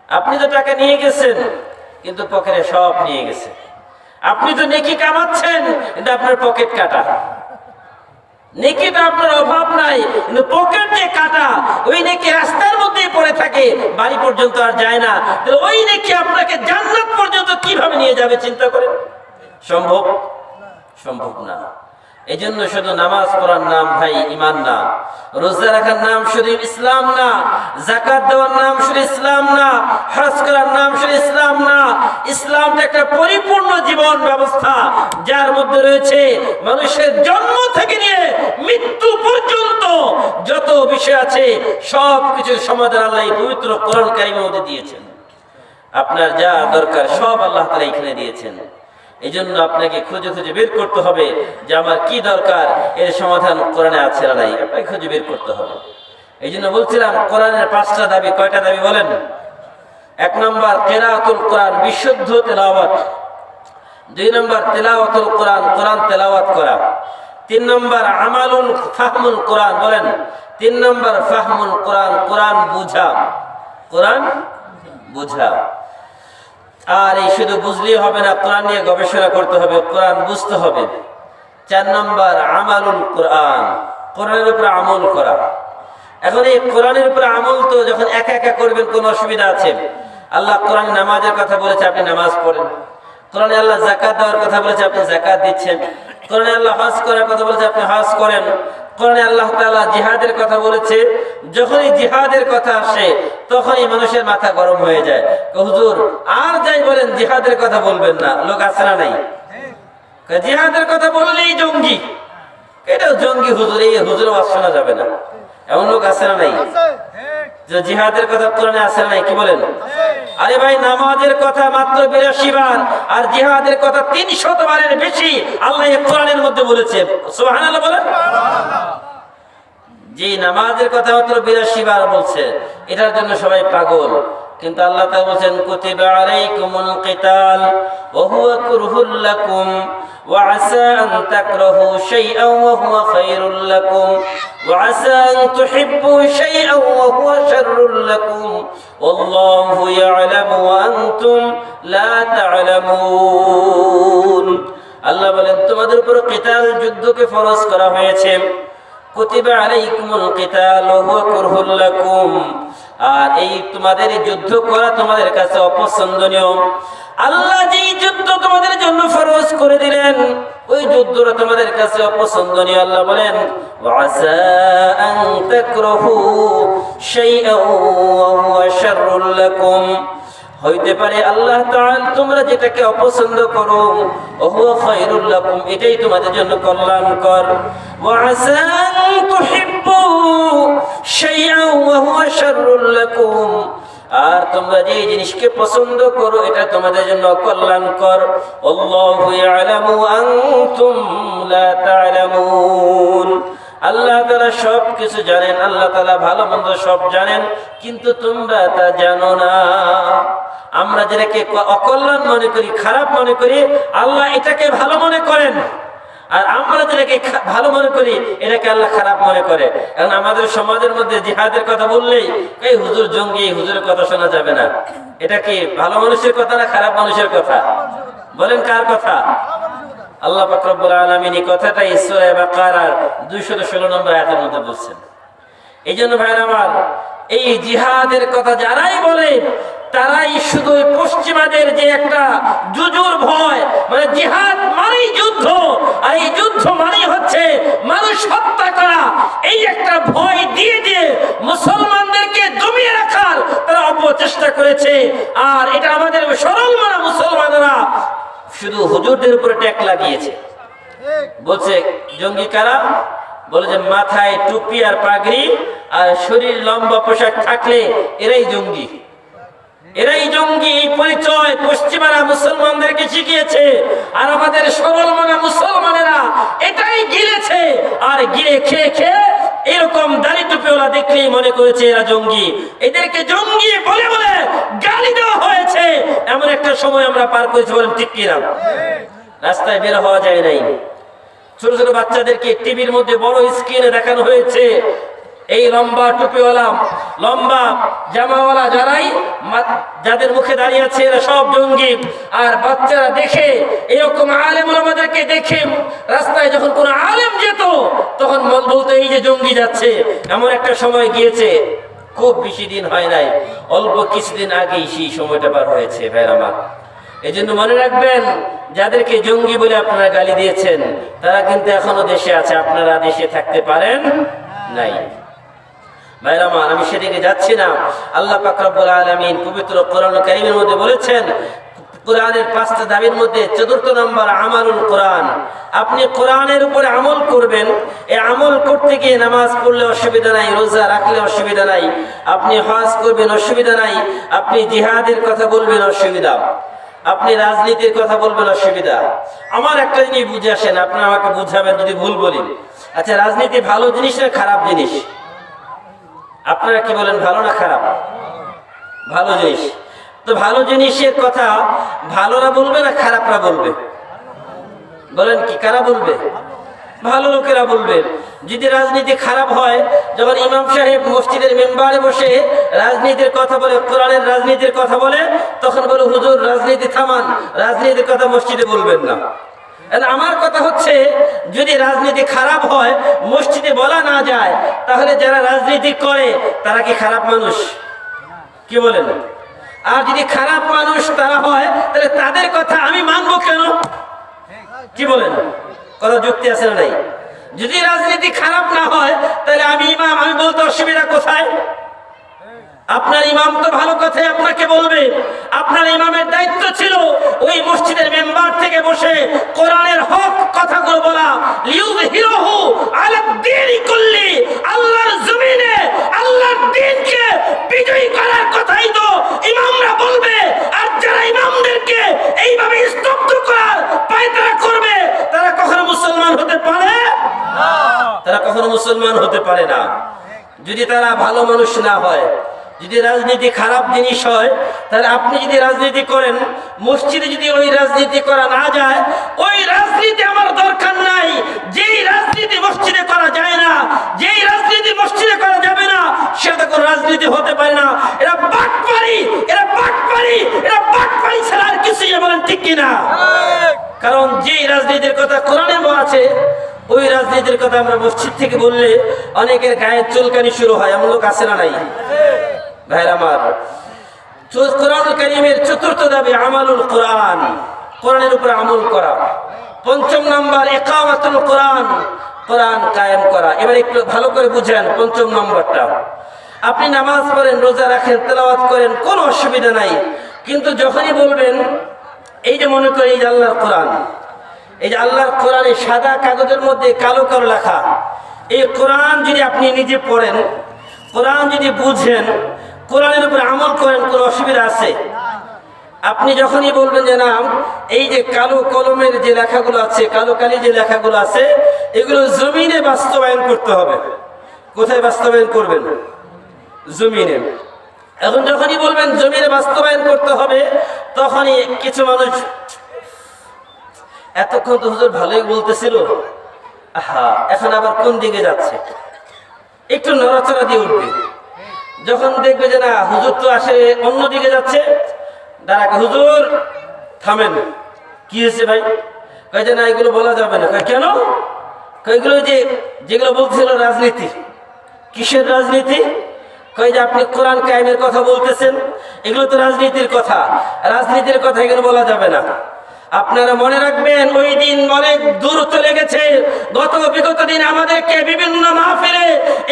[SPEAKER 3] আপনি তো টাকা নিয়ে গেছেন, কিন্তু পকেটে সব নিয়ে গেছে। আপনি তো নেকি কামাচ্ছেন, কিন্তু আপনার পকেট কাটা। নেকিটা আপনার অভাব নাই, কিন্তু পকেট যে কাটা, ওই নেকি রাস্তার মধ্যেই পড়ে থাকে, বাড়ি পর্যন্ত আর যায় না। ওই নেকি আপনাকে জান্নাত পর্যন্ত কিভাবে নিয়ে যাবে চিন্তা করেন। সম্ভব? সম্ভব না। এই জন্য শুধু নামাজ পড়ার নাম ভাই ঈমান না, রোজা রাখার নাম শুধু ইসলাম না, যাকাত দেওয়ার নাম শুধু ইসলাম না, হজ করার নাম শুধু ইসলাম না। ইসলামটা একটা পরিপূর্ণ জীবন ব্যবস্থা, যার মধ্যে রয়েছে মানুষের জন্ম থেকে নিয়ে মৃত্যু পর্যন্ত যত বিষয় আছে, সব কিছুর সমাধান আল্লাহ এই পবিত্র কোরআন কারীমের মধ্যে দিয়েছেন। আপনার যা দরকার সব আল্লাহ তাআলা এখানে দিয়েছেন। এই জন্য আপনাকে খুঁজে খুঁজে বের করতে হবে যে আমার কি দরকার, এর সমাধান কোরআনে আছে না নাই, আপনাকে খুঁজে বের করতে হবে। এই জন্য বলছিলাম, কোরআনের 5টা দাবি। কয়টা দাবি বলেন? 1 নম্বর কিরাআতুল কোরআন, বিশুদ্ধ তেলাওয়াত। 2 নম্বর তেলাওয়াতুল কোরআন, কোরআন তেলাওয়াত করা। 3 নম্বর আমালুল ফাহমুল কোরআন, বলেন 3 নম্বর ফাহমুল কোরআন, কোরআন বুঝা, কোরআন বুঝা। আর এই শুধু বুঝলেই হবে না, কোরআন নিয়ে গবেষণা করতে হবে, কোরআন বুঝতে হবে। 4 নম্বর আমালুল কোরআন, কোরআনের উপরে আমল করা। এখন এই কোরআনের উপরে আমল তো যখন একা একা করবেন কোনো অসুবিধা আছে? আল্লাহ কোরআন নামাজের কথা বলেছে, আপনি নামাজ পড়েন।
[SPEAKER 1] কোরআনে আল্লাহ যাকাত দেওয়ার কথা বলেছে, আপনি যাকাত দিচ্ছেন। কোরআনে আল্লাহ হজ করার কথা বলেছে, আপনি হজ করেন। কোরআনে আল্লাহ তাআলা জিহাদের কথা বলেছে, যখনই জিহাদের কথা আসে তখনই মানুষের মাথা গরম হয়ে যায়। হুজুর আর যাই বলেন জিহাদের কথা বলবেন না, লোক আছে না নাই? জিহাদের কথা বললেই জঙ্গি, এটাও জঙ্গি হুজুর, এই হুজুর ওয়াজ শোনা যাবে না, এমন লোক আছে না নাই? যে জিহাদের কথা কোরআনে আছে না নাই? কি বলেন? আরে ভাই, নামাজের কথা মাত্র 82 বার আর জিহাদের কথা 300 বারের বেশি আল্লাহ এই কোরআনের মধ্যে বলেছে। সুবহানাল্লাহ বলেন। জি, নামাজের কথা মাত্র 82 বার বলছে, এটার জন্য সবাই পাগল। কিন্তু আল্লাহ তাআলা বলেন কুতিবা আলাইকুমুল কিতাল ওয়া হুয়া কুরহুল লাকুম ওয়া আসা আন তাকরাহু শাইআন ওয়া হুয়া খায়রুল লাকুম ওয়া আসা আন তুহিব্বু শাইআন ওয়া হুয়া শাররুল লাকুম ওয়াল্লাহু ইয়ালামু ওয়া আনতুম লা তা'লামুন। আল্লাহ বলেন তোমাদের উপর কিতাল, যুদ্ধকে ফরজ করা হয়েছে। কুতিবা আলাইকুমুল কিতাল ওয়া হুয়া কুরহুল লাকুম, আর এই তোমাদের যুদ্ধ করা তোমাদের কাছে অপছন্দনীয়। আল্লাহ যেই যুদ্ধ তোমাদের জন্য ফরজ করে দিলেন ওই যুদ্ধটা তোমাদের কাছে অপছন্দনীয়। আল্লাহ বলেন ওয়াসা আন তাকরাহু শাইআন ওয়া হুয়া শাররুল লাকুম, হইতে পারে আল্লাহ তাআলা তোমরা যেটাকে অপছন্দ করো ওহুয়া খায়রুল লাকুম, এটাই তোমাদের জন্য কল্যাণকর। ওয়া আসা আন তুহিব্বু শাইআন ওয়া হুয়া শাররুল লাকুম, আর তোমরা যে জিনিসকে পছন্দ করো এটা তোমাদের জন্য কল্যাণকর। আল্লাহু ইয়ালামু ওয়া আনতুম লা তা'লামুন। আল্লাহ তাআলা সব কিছু জানেন, আল্লাহ তাআলা ভালো মন্দ সব জানেন, কিন্তু তোমরা তা জানো না। আমরা যেটাকে অকল্যাণ মনে করি, খারাপ মনে করি, আল্লাহ এটাকে ভালো মনে করেন। আর আমরা যেটাকে ভালো মনে করি এটাকে আল্লাহ খারাপ মনে করে। এখন আমাদের সমাজের মধ্যে জিহাদের কথা বললেই এই হুজুর জঙ্গি, হুজুরের কথা শোনা যাবে না। এটা কি ভালো মানুষের কথা না খারাপ মানুষের কথা? বলেন কার কথা? আল্লাহ পাক রব্বুল আলামিন এই কথাটা সূরা বাকারার 216 নম্বর আয়াতের মধ্যে বলছেন। এই জন্য ভাইরা আমার, এই জিহাদের কথা যারাই বলে তারাই শুধু পশ্চিমাদের যে একটা জুজুর ভয়, মানে জিহাদ মানেই যুদ্ধ, আর এই যুদ্ধ মানেই হচ্ছে মানুষ হত্যা করা, এই একটা ভয় দিয়ে দিয়ে মুসলমানদেরকে দমিয়ে রাখার তারা অপচেষ্টা করেছে। আর এটা আমাদের সরল মানা মুসলমানেরা শুধু হুজুরদের উপরে ট্যাগ লাগিয়েছে। বলছে জঙ্গি কারা? বলে যে মাথায় টুপি আর পাগড়ি আর শরীর লম্বা পোশাক থাকলে এরাই জঙ্গি, এরাই জঙ্গি। এই পরিচয় পশ্চিমারা মুসলমানদেরকে শিখিয়েছে, আর আমাদের সরল মানা মুসলমানেরা এটাই গিলেছে। আর গিলে খেয়ে খেয়ে এরকম দাড়ি টুপিওয়ালা দেখলেই মনে করেছে এরা জঙ্গি। এদেরকে জঙ্গি বলে বলে গালি দেওয়া হয়েছে। এমন একটা সময় আমরা পার করেছি, বলেন ঠিক কিনা? রাস্তায় বের হওয়া যায় নাই। ছোট ছোট বাচ্চাদেরকে টিভির মধ্যে বড় স্ক্রিনে দেখানো হয়েছে এই লম্বা টুপিওয়ালা, লম্বা জামাওয়ালা যাদের মুখে দাঁড়িয়ে আছে এরা সব জঙ্গি। আর বাচ্চারা দেখে এরকম আলেম ওলামাদেরকে দেখে রাস্তায় যখন কোন আলেম যেত তখন বলতো এই যে জঙ্গি যাচ্ছে। এমন একটা সময় গিয়েছে, খুব বেশি দিন হয় নাই, অল্প কিছুদিন আগেই সেই সময়টা পার হয়েছে ভাইরা আমার। এই জন্য মনে রাখবেন, যাদেরকে জঙ্গি বলে আপনারা গালি দিয়েছেন তারা কিন্তু এখনো দেশে আছে, আপনারা দেশে থাকতে পারেন নাই। ভাইরা আমার, আমি সেদিকে যাচ্ছি না। আল্লাহ পাক রব্বুল আলামিন পবিত্র কোরআন কারীমের মধ্যে বলেছেন, কোরআনের 5টা দাবির মধ্যে 4th নম্বর আমালুল কোরআন। আপনি কোরআনের উপরে আমল করবেন। এই আমল করতে গিয়ে নামাজ পড়লে অসুবিধা নাই, রোজা রাখলে অসুবিধা নাই, আপনি হজ করবেন অসুবিধা নাই, আপনি জিহাদের কথা বলবেন অসুবিধা, আপনি রাজনীতির কথা বলবেন অসুবিধা। আমার একটা জিনিস বুঝে আসেন, আপনি আমাকে বুঝাবেন যদি ভুল বলি। আচ্ছা, রাজনীতি ভালো জিনিস না খারাপ জিনিস? আপনারা কি বলেন, ভালো না খারাপ? ভালো জিনিস। তো ভালো জিনিসের কথা ভালোরা বলবে না খারাপরা বলবে? বলেন কি, কারা বলবে? ভালো লোকেরা বলবে। যদি রাজনীতি খারাপ হয়, যখন ইমাম সাহেব মসজিদের মেম্বারে বসে রাজনীতির কথা বলে, কোরআনের রাজনীতির কথা বলে, তখন বলে হুজুর রাজনীতি থামান, রাজনীতির কথা মসজিদে বলবেন না। আমার কথা হচ্ছে, যদি রাজনীতি খারাপ হয় মসজিদে বলা না যায়, তাহলে যারা রাজনীতি করে তারা কি খারাপ মানুষ? কি বলেন? আর যদি খারাপ মানুষ তারা হয় তাহলে তাদের কথা আমি মানব কথা যুক্তি আছে না নাই? যদি রাজনীতি খারাপ না হয় তাহলে আমি ইমাম, আমি বলতে অসুবিধা কোথায়? আপনার ইমাম তো ভালো কথাই আপনাকে বলবে। আপনার ইমামের দায়িত্ব ছিল ওই মসজিদের মেম্বার থেকে বসে কোরআনের হক কথাগুলো বলা। লিউযহিরাহু আলাদ-দীনি কুল্লি, আল্লাহর জমিনে আল্লাহর দ্বীনকে বিজয়ী করার কথাই তো ইমামরা বলবে। আর যারা ইমামদেরকে এইভাবে স্তব্ধ করার পায়তারা করবে তারা কখনো মুসলমান হতে পারে না, তারা কখনো মুসলমান হতে পারে না যদি তারা ভালো মানুষ না হয়। যদি রাজনীতি খারাপ জিনিস হয় তাহলে আপনি যদি রাজনীতি করেন, মসজিদে যদি ওই রাজনীতি করা না যায়, ওই রাজনীতি আমার দরকার নাই। যেই রাজনীতি মসজিদে করা যায় না, যেই রাজনীতি মসজিদে করা যাবে না, সেটা কোন রাজনীতি হতে পারে না। এরা বাটপারি, এরা বাটপারি, এরা বাটপারি ছাড়া আর কিছুই না, বলেন ঠিক কিনা? কারণ যেই রাজনীতির কথা কোরআনে বলা আছে, ওই রাজনীতির কথা আমরা মসজিদ থেকে বললে অনেকের গায়ে চুলকানি শুরু হয়। এমন লোক আছে না নাই? ভাইরা আমার, কোরআনুল কারীমের চতুর্থ দাবি আমালুল কোরআন, কোরআনের উপর আমল করা। পঞ্চম নাম্বার ইকামাতুল কোরআন, কোরআন কায়েম করা। এবার একটু ভালো করে বুঝেন পঞ্চম নম্বরটা। আপনি নামাজ পড়েন, রোজা রাখেন, তেলাওয়াত করেন, কোনো অসুবিধা নাই। কিন্তু যখনই বলবেন এই যে মনে করি এই যে আল্লাহর কোরআন, এই যে আল্লাহর কোরআনে সাদা কাগজের মধ্যে কালো কালো লেখা, এই কোরআন যদি আপনি নিজে পড়েন, কোরআন যদি বুঝেন, কোরআনের উপরে আমল করেন, কোনো অসুবিধা আছে? আপনি যখনই বলবেন যে না এই যে কালো কলমের যে লেখাগুলো আছে, কালো কালি যে লেখাগুলো আছে, এগুলো জমিনে বাস্তবায়ন করতে হবে। কোথায় বাস্তবায়ন করবেন? জমিনে। এখন যখনই বলবেন জমিনে বাস্তবায়ন করতে হবে, তখনই কিছু মানুষ, এতক্ষণ তো হুজুর ভালোই বলতেছিল, এখন আবার কোন দিকে যাচ্ছে, একটু নড়াচড়া দিয়ে উঠবে। যখন দেখবে যে না হুজুর তো আসে অন্যদিকে যাচ্ছে, দাঁড়াকে, হুজুর থামেন, কি হয়েছে ভাই? কয় যে না এগুলো বলা যাবে না। কয় কেন? এগুলো যেগুলো বলছিল রাজনীতি। কিসের রাজনীতি? কয় যে আপনি কোরআন কায়েমের কথা বলতেছেন, এগুলো তো রাজনীতির কথা, রাজনীতির কথা এগুলো বলা যাবে না। আপনারা মনে রাখবেন, ওই দিন অনেক দূর চলে গেছে। বিগত দিন আমাদেরকে বিভিন্ন মাহফিলে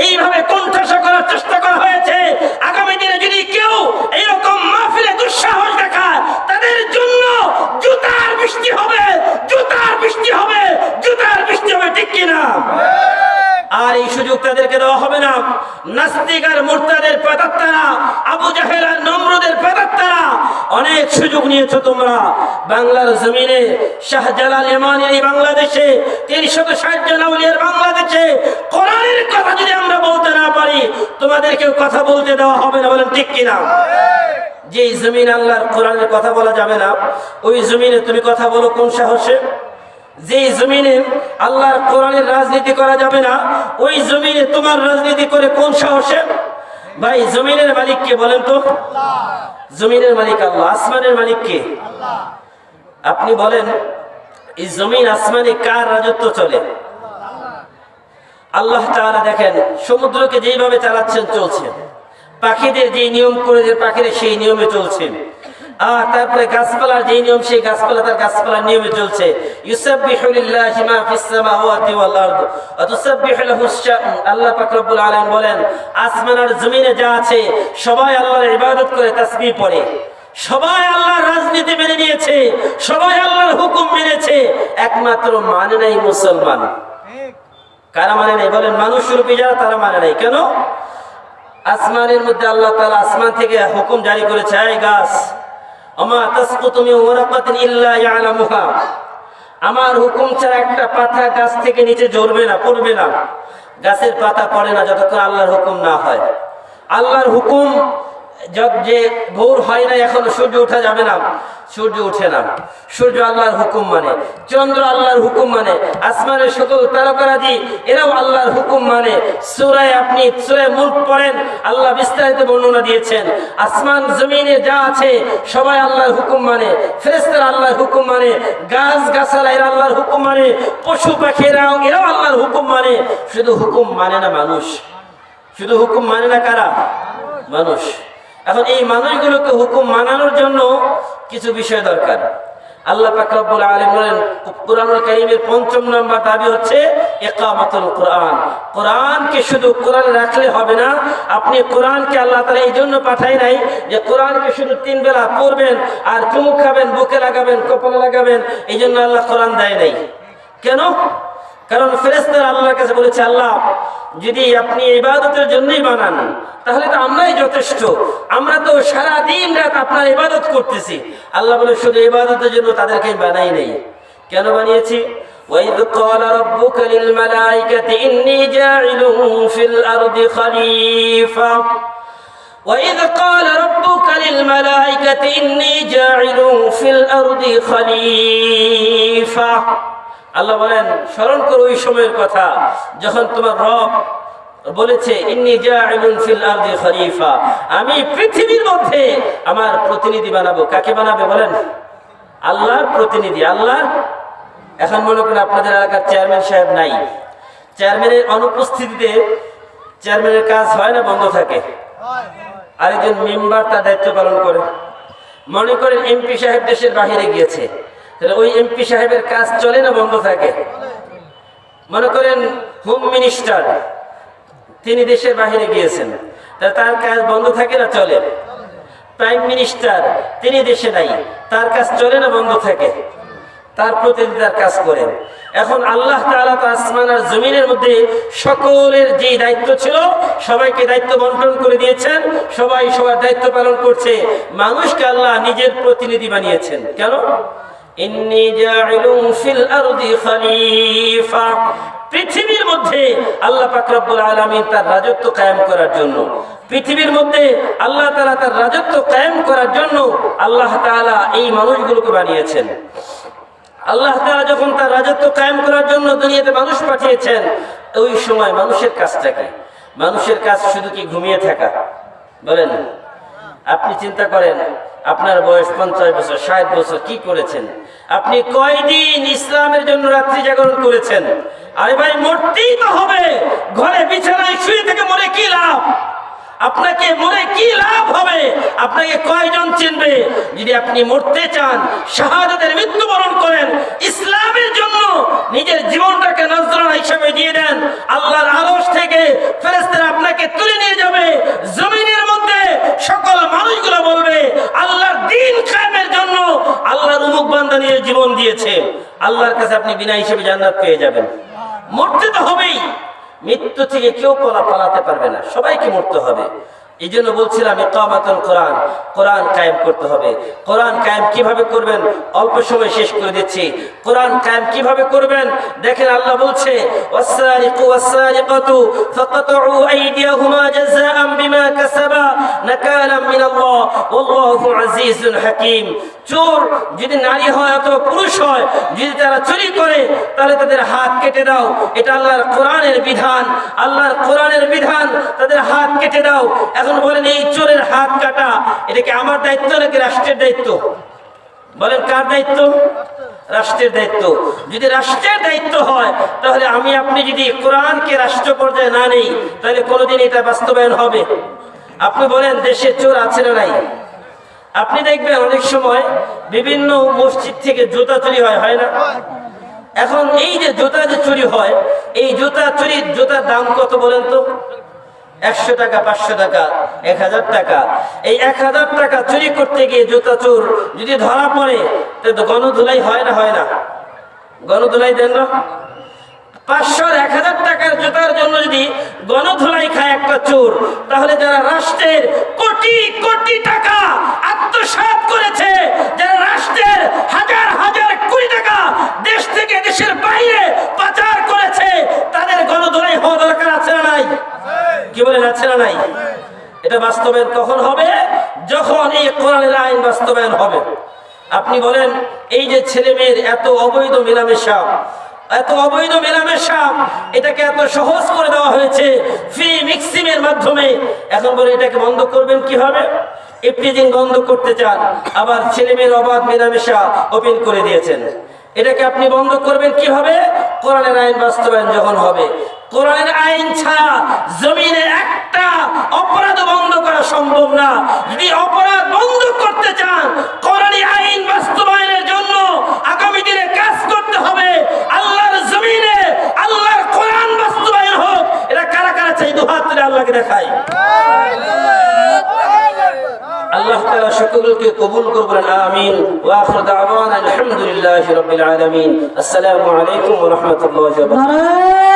[SPEAKER 1] এইভাবে কোণঠাসা করার চেষ্টা করা হয়েছে। আগামী দিনে যদি কেউ এইরকম মাহফিলে দুঃসাহস দেখায়, তাদের জন্য জুতার বৃষ্টি হবে, জুতার বৃষ্টি হবে, জুতার বৃষ্টি হবে, ঠিক কিনা? আর এই সুযোগ তাদেরকে দেওয়া হবে না। নাস্তিক আর মুরতাদের প্রেতাত্মারা, আবু জাহেল আর নমরুদের প্রেতাত্মারা অনেক সুযোগ নিয়েছো তোমরা। বাংলার জমিনে শাহজালাল ইমানের এই বাংলাদেশে 360 জন আউলিয়ার বাংলাদেশে কোরআনের কথা যদি আমরা বলতে না পারি, তোমাদেরকেও কথা বলতে দেওয়া হবে না, বলেন ঠিক কিনা? যে জমিন আল্লাহর কোরআনের কথা বলা যাবে না, ওই জমিনে তুমি কথা বলো কোন সাহসে? যে জমিনে আল্লাহর কোরআনের রাজনীতি করা যাবে না, ওই জমিনে তোমার রাজনীতি করে কোন সাহসে? ভাই জমিনের মালিক কে বলেন তো? জমিনের মালিক আল্লাহ। আসমানের মালিক কে? আপনি বলেন এই জমিন আসমানে কার রাজত্ব চলে? আল্লাহ তাআলা দেখেন সমুদ্রকে যেইভাবে চালাচ্ছেন চলছে, পাখিদের যে নিয়ম করে যে পাখিরা সেই নিয়মে চলছে, আর তারপরে গাছপালার যে নিয়ম সেই গাছপালা তার গাছপালার নিয়মে চলছে। ইউসাব্বিহু লিল্লাহি মা ফিস সামাওয়াতি ওয়াল আরদ ওয়া তুসাব্বিহু লাহু আল্লাহ পাক রব্বুল আলামিন বলেন আসমান আর জমিনে যা আছে সবাই আল্লাহর ইবাদত করে তাসবিহ পড়ে, সবাই আল্লাহর রাজনীতি মেনে নিয়েছে, সবাই আল্লাহর হুকুম মেনেছে, একমাত্র মানে নাই মুসলমান। কারা মানে নাই? বলেন মানুষ রূপী যারা, তারা মানে নাই। কেন? আসমানের মধ্যে আল্লাহ তাআলা আসমান থেকে হুকুম জারি করেছে, এই গাছ আমা তাসকুতু মিন ওয়ারাকাতিন ইল্লা ইয়ালামুহা, আমার হুকুম ছাড়া একটা পাতা গাছ থেকে নিচে ঝরবে না, পড়বে না। গাছের পাতা পড়ে না যতক্ষণ আল্লাহর হুকুম না হয়। আল্লাহর হুকুম যে ভোর হয় না, এখনো সূর্য ওঠা যাবে না, সূর্য উঠে না, সূর্য আল্লাহর হুকুম মানে, চন্দ্র আল্লাহর হুকুম মানে, আসমানের সকল তারকারাজি এরাও আল্লাহর হুকুম মানে। আপনি সূরা মুলক পড়েন, আল্লাহ বিস্তারিত বর্ণনা দিয়েছেন। আসমান জমিনে যা আছে সবাই আল্লাহর হুকুম মানে, ফেরেশতারা আল্লাহর হুকুম মানে, গাছ গাছালা এরা আল্লাহর হুকুম মানে, পশু পাখি এরাও আল্লাহর হুকুম মানে। শুধু হুকুম মানে না মানুষ, শুধু হুকুম মানে না কারা? মানুষ। এখন এই মানুষগুলোকে হুকুম মানানোর জন্য কিছু বিষয় দরকার। আল্লাহ পাক রব্বুল আলামিন বলেন কুরআনুল কারীমের ৫ম নাম্বার দাবি হচ্ছে ইকামাতুল কোরআন। কোরআনকে শুধু কোরআনে রাখলে হবে না, আপনি কোরআনকে আল্লাহ তাআলা এই জন্য পাঠায় নাই যে কোরআনকে শুধু ৩ বেলা পড়বেন আর চুমুক খাবেন, বুকে লাগাবেন, কপালে লাগাবেন, এই জন্য আল্লাহ কোরআন দেয় নাই। কেন? কারণ ফেরেশতারা আল্লাহর কাছে বলেছে, আল্লাহ যদি আপনি ইবাদতের জন্যই বানান তাহলে তো আমরাই যথেষ্ট, আমরা তো সারা দিন রাত আপনার ইবাদত করতেছি। আল্লাহ বলে শুধু ইবাদতের জন্য তাদেরকে বানাই নাই। কেন বানিয়েছি? وَإِذْ قَالَ رَبُّكَ لِلْمَلَائِكَةِ إِنِّي جَاعِلٌ فِي الْأَرْضِ خَلِيفَةً وَإِذْ قَالَ رَبُّكَ لِلْمَلَائِكَةِ إِنِّي جَاعِلٌ فِي الْأَرْضِ خَلِيفَةً। আল্লাহ বলেন স্মরণ করো ওই সময়ের কথা যখন তোমার রব বলেছে ইন্নী জাইলুন ফিল আরদি খলিফা, আমি পৃথিবীর মধ্যে আমার প্রতিনিধি বানাবো। কাকে বানাবে বলেন? আল্লাহর প্রতিনিধি। আল্লাহ এখন মনে করেন আপনাদের এলাকার চেয়ারম্যান সাহেব নাই, চেয়ারম্যানের অনুপস্থিতিতে চেয়ারম্যানের কাজ হয় না, বন্ধ থাকে। আরেকজন মেম্বার তার দায়িত্ব পালন করে। মনে করেন এমপি সাহেব দেশের বাহিরে গিয়েছে, তাহলে ওই এমপি সাহেবের কাজ চলে না, বন্ধ থাকে। মনে করেন হোম মিনিস্টার তিনি দেশের বাহিরে গিয়েছেন, তার কাজ বন্ধ থাকে না, চলে। প্রাইম মিনিস্টার তিনি দেশে নাই, তার কাজ চলে না, বন্ধ থাকে। তার প্রতিনিধি তার কাজ করেন। এখন আল্লাহ তাআলা তো আসমান আর জমিনের মধ্যে সকলের যে দায়িত্ব ছিল সবাইকে দায়িত্ব বন্টন করে দিয়েছেন, সবাই সবার দায়িত্ব পালন করছে। মানুষকে আল্লাহ নিজের প্রতিনিধি বানিয়েছেন। কেন? ইন্নী জাইলুন ফিল আরদি খলিফা, পৃথিবীর মধ্যে আল্লাহ পাক রব্বুল আলামিন তার রাজত্ব কায়েম করার জন্য, পৃথিবীর মধ্যে আল্লাহ তাআলা তার রাজত্ব কায়েম করার জন্য আল্লাহ তাআলা এই মানুষগুলোকে বানিয়েছেন। আল্লাহ তাআলা যখন তার রাজত্ব কায়েম করার জন্য দুনিয়াতে মানুষ পাঠিয়েছেন, ওই সময় মানুষের কাজটা কি? মানুষের কাজ শুধু কি ঘুমিয়ে থাকা? বলেন, আপনি চিন্তা করেন আপনার বয়স 50 বছর, 60 বছর, কি করেছেন? আপনি কয়দিন ইসলামের জন্য রাত্রি জাগরণ করেছেন? আরে ভাই, মরতেই তো হবে। ঘরে বিছানায় শুয়ে থেকে মরে কি লাভ? আপনাকে মরে কি লাভ হবে? আপনাকে কয়জন চিনবে? যদি আপনি মরতে চান, শাহাদাতের মৃত্যুবরণ করেন, ইসলামের জন্য নিজের জীবনটাকে নজরানা হিসেবে দিয়ে দেন, আল্লাহর আরশ থেকে ফেরেশতারা আপনাকে তুলে নিয়ে যাবে। জমিনের মধ্যে সকল মানুষগুলো বলবে আল্লাহর দ্বীন কায়েমের জন্য আল্লাহর উমুক বান্দা নিয়ে জীবন দিয়েছে। আল্লাহর কাছে আপনি বিনা হিসেবে জান্নাত পেয়ে যাবেন। মরতে তো হবেই, মৃত্যু থেকে কেউ পালাতে পারবে না, সবাইকে মরতে হবে। এই জন্য বলছিলাম ইকামাতুল কোরআন, কোরআন কায়েম করতে হবে। কোরআন কায়েম কিভাবে করবেন অল্প সময় শেষ করে দিচ্ছি। কোরআন কায়েম কিভাবে করবেন দেখেন, আল্লাহ বলছে ওয়াসসারিকু ওয়াসসারিকাতু ফাকাতউ আইদিয়াহুমা জাযাআন বিমা কাসাবা নাকালাম মিনাল্লাহ ওয়াল্লাহু আজিজুল হাকীম। চোর যদি নারী হয় অথবা পুরুষ হয়, যদি তারা চুরি করে তাহলে তাদের হাত কেটে দাও। এটা আল্লাহর কোরআনের বিধান, আল্লাহর কোরআনের বিধান, তাদের হাত কেটে দাও। এখন বলেন এই চোরের হাত কাটা এটা কি আমার দায়িত্ব নাকি রাষ্ট্রের দায়িত্ব? বলেন কার দায়িত্ব? রাষ্ট্রের দায়িত্ব। যদি রাষ্ট্রের দায়িত্ব হয় তাহলে আমি আপনি যদি কোরআনকে রাষ্ট্র পর্যায়ে না নেই তাহলে কোনোদিন এটা বাস্তবায়ন হবে? আপনি বলেন দেশে চোর আছে না নাই? আপনি দেখবেন অনেক সময় বিভিন্ন মসজিদ থেকে জুতা চুরি হয় না? এখন এই যে জুতা যে চুরি হয়, এই জুতা চুরির জুতার দাম কত বলেন তো? 100 টাকা, 500 টাকা, 1000 টাকা। এই 1000 টাকা চুরি করতে গিয়ে জুতা চোর যদি ধরা পড়ে তো গণধুলাই হয় না? হয় না? গণধুলাই দেন না? 500 আর 1000 টাকার জুতার জন্য যদি গণধুলাই খায় একটা চোর, তাহলে যারা রাষ্ট্রের কোটি কোটি টাকা আত্মসাৎ করেছে, যারা রাষ্ট্রের হাজার হাজার কোটি টাকা দেশ থেকে দেশের বাইরে পাচার করেছে, তাদের গণধুলাই হওয়া দরকার আছে না নাই? কি বলেন, আছে না নাই? এটা বাস্তবায়ন কখন হবে? যখন এই কোরআনের আইন বাস্তবায়ন হবে। আপনি বলেন এই যে ছেলে মেয়ের এত অবৈধ মেলামেশা, এত অবৈধ মেলামেশা, এটাকে এত সহজ করে দেওয়া হয়েছে ফ্রি মিক্সিংয়ের মাধ্যমে। এখন বলে এটাকে বন্ধ করবেন কিভাবে? ইফটিজিং বন্ধ করতে চান, আবার ছেলে মেয়ের অবাধ মেলামেশা ওপেন করে দিয়েছেন। এটাকে আপনি বন্ধ করবেন কিভাবে? কোরআনের আইন বাস্তবায়ন যখন হবে। কোরআনের আইন ছাড়া জমিনে একটা অপরাধ বন্ধ করা সম্ভব না। যদি অপরাধ বন্ধ করতে চান, কোরআনী আইন বাস্তবায়নের জন্য কর্মগুলোকে কবুল করে বলেন আমিন। ওয়া আখিরু দাওয়ানা আলহামদুলিল্লাহি রাব্বিল আলামিন। আসসালামু আলাইকুম ওয়া রাহমাতুল্লাহি ওয়া বারাকাতুহু।
[SPEAKER 2] নারায়ণ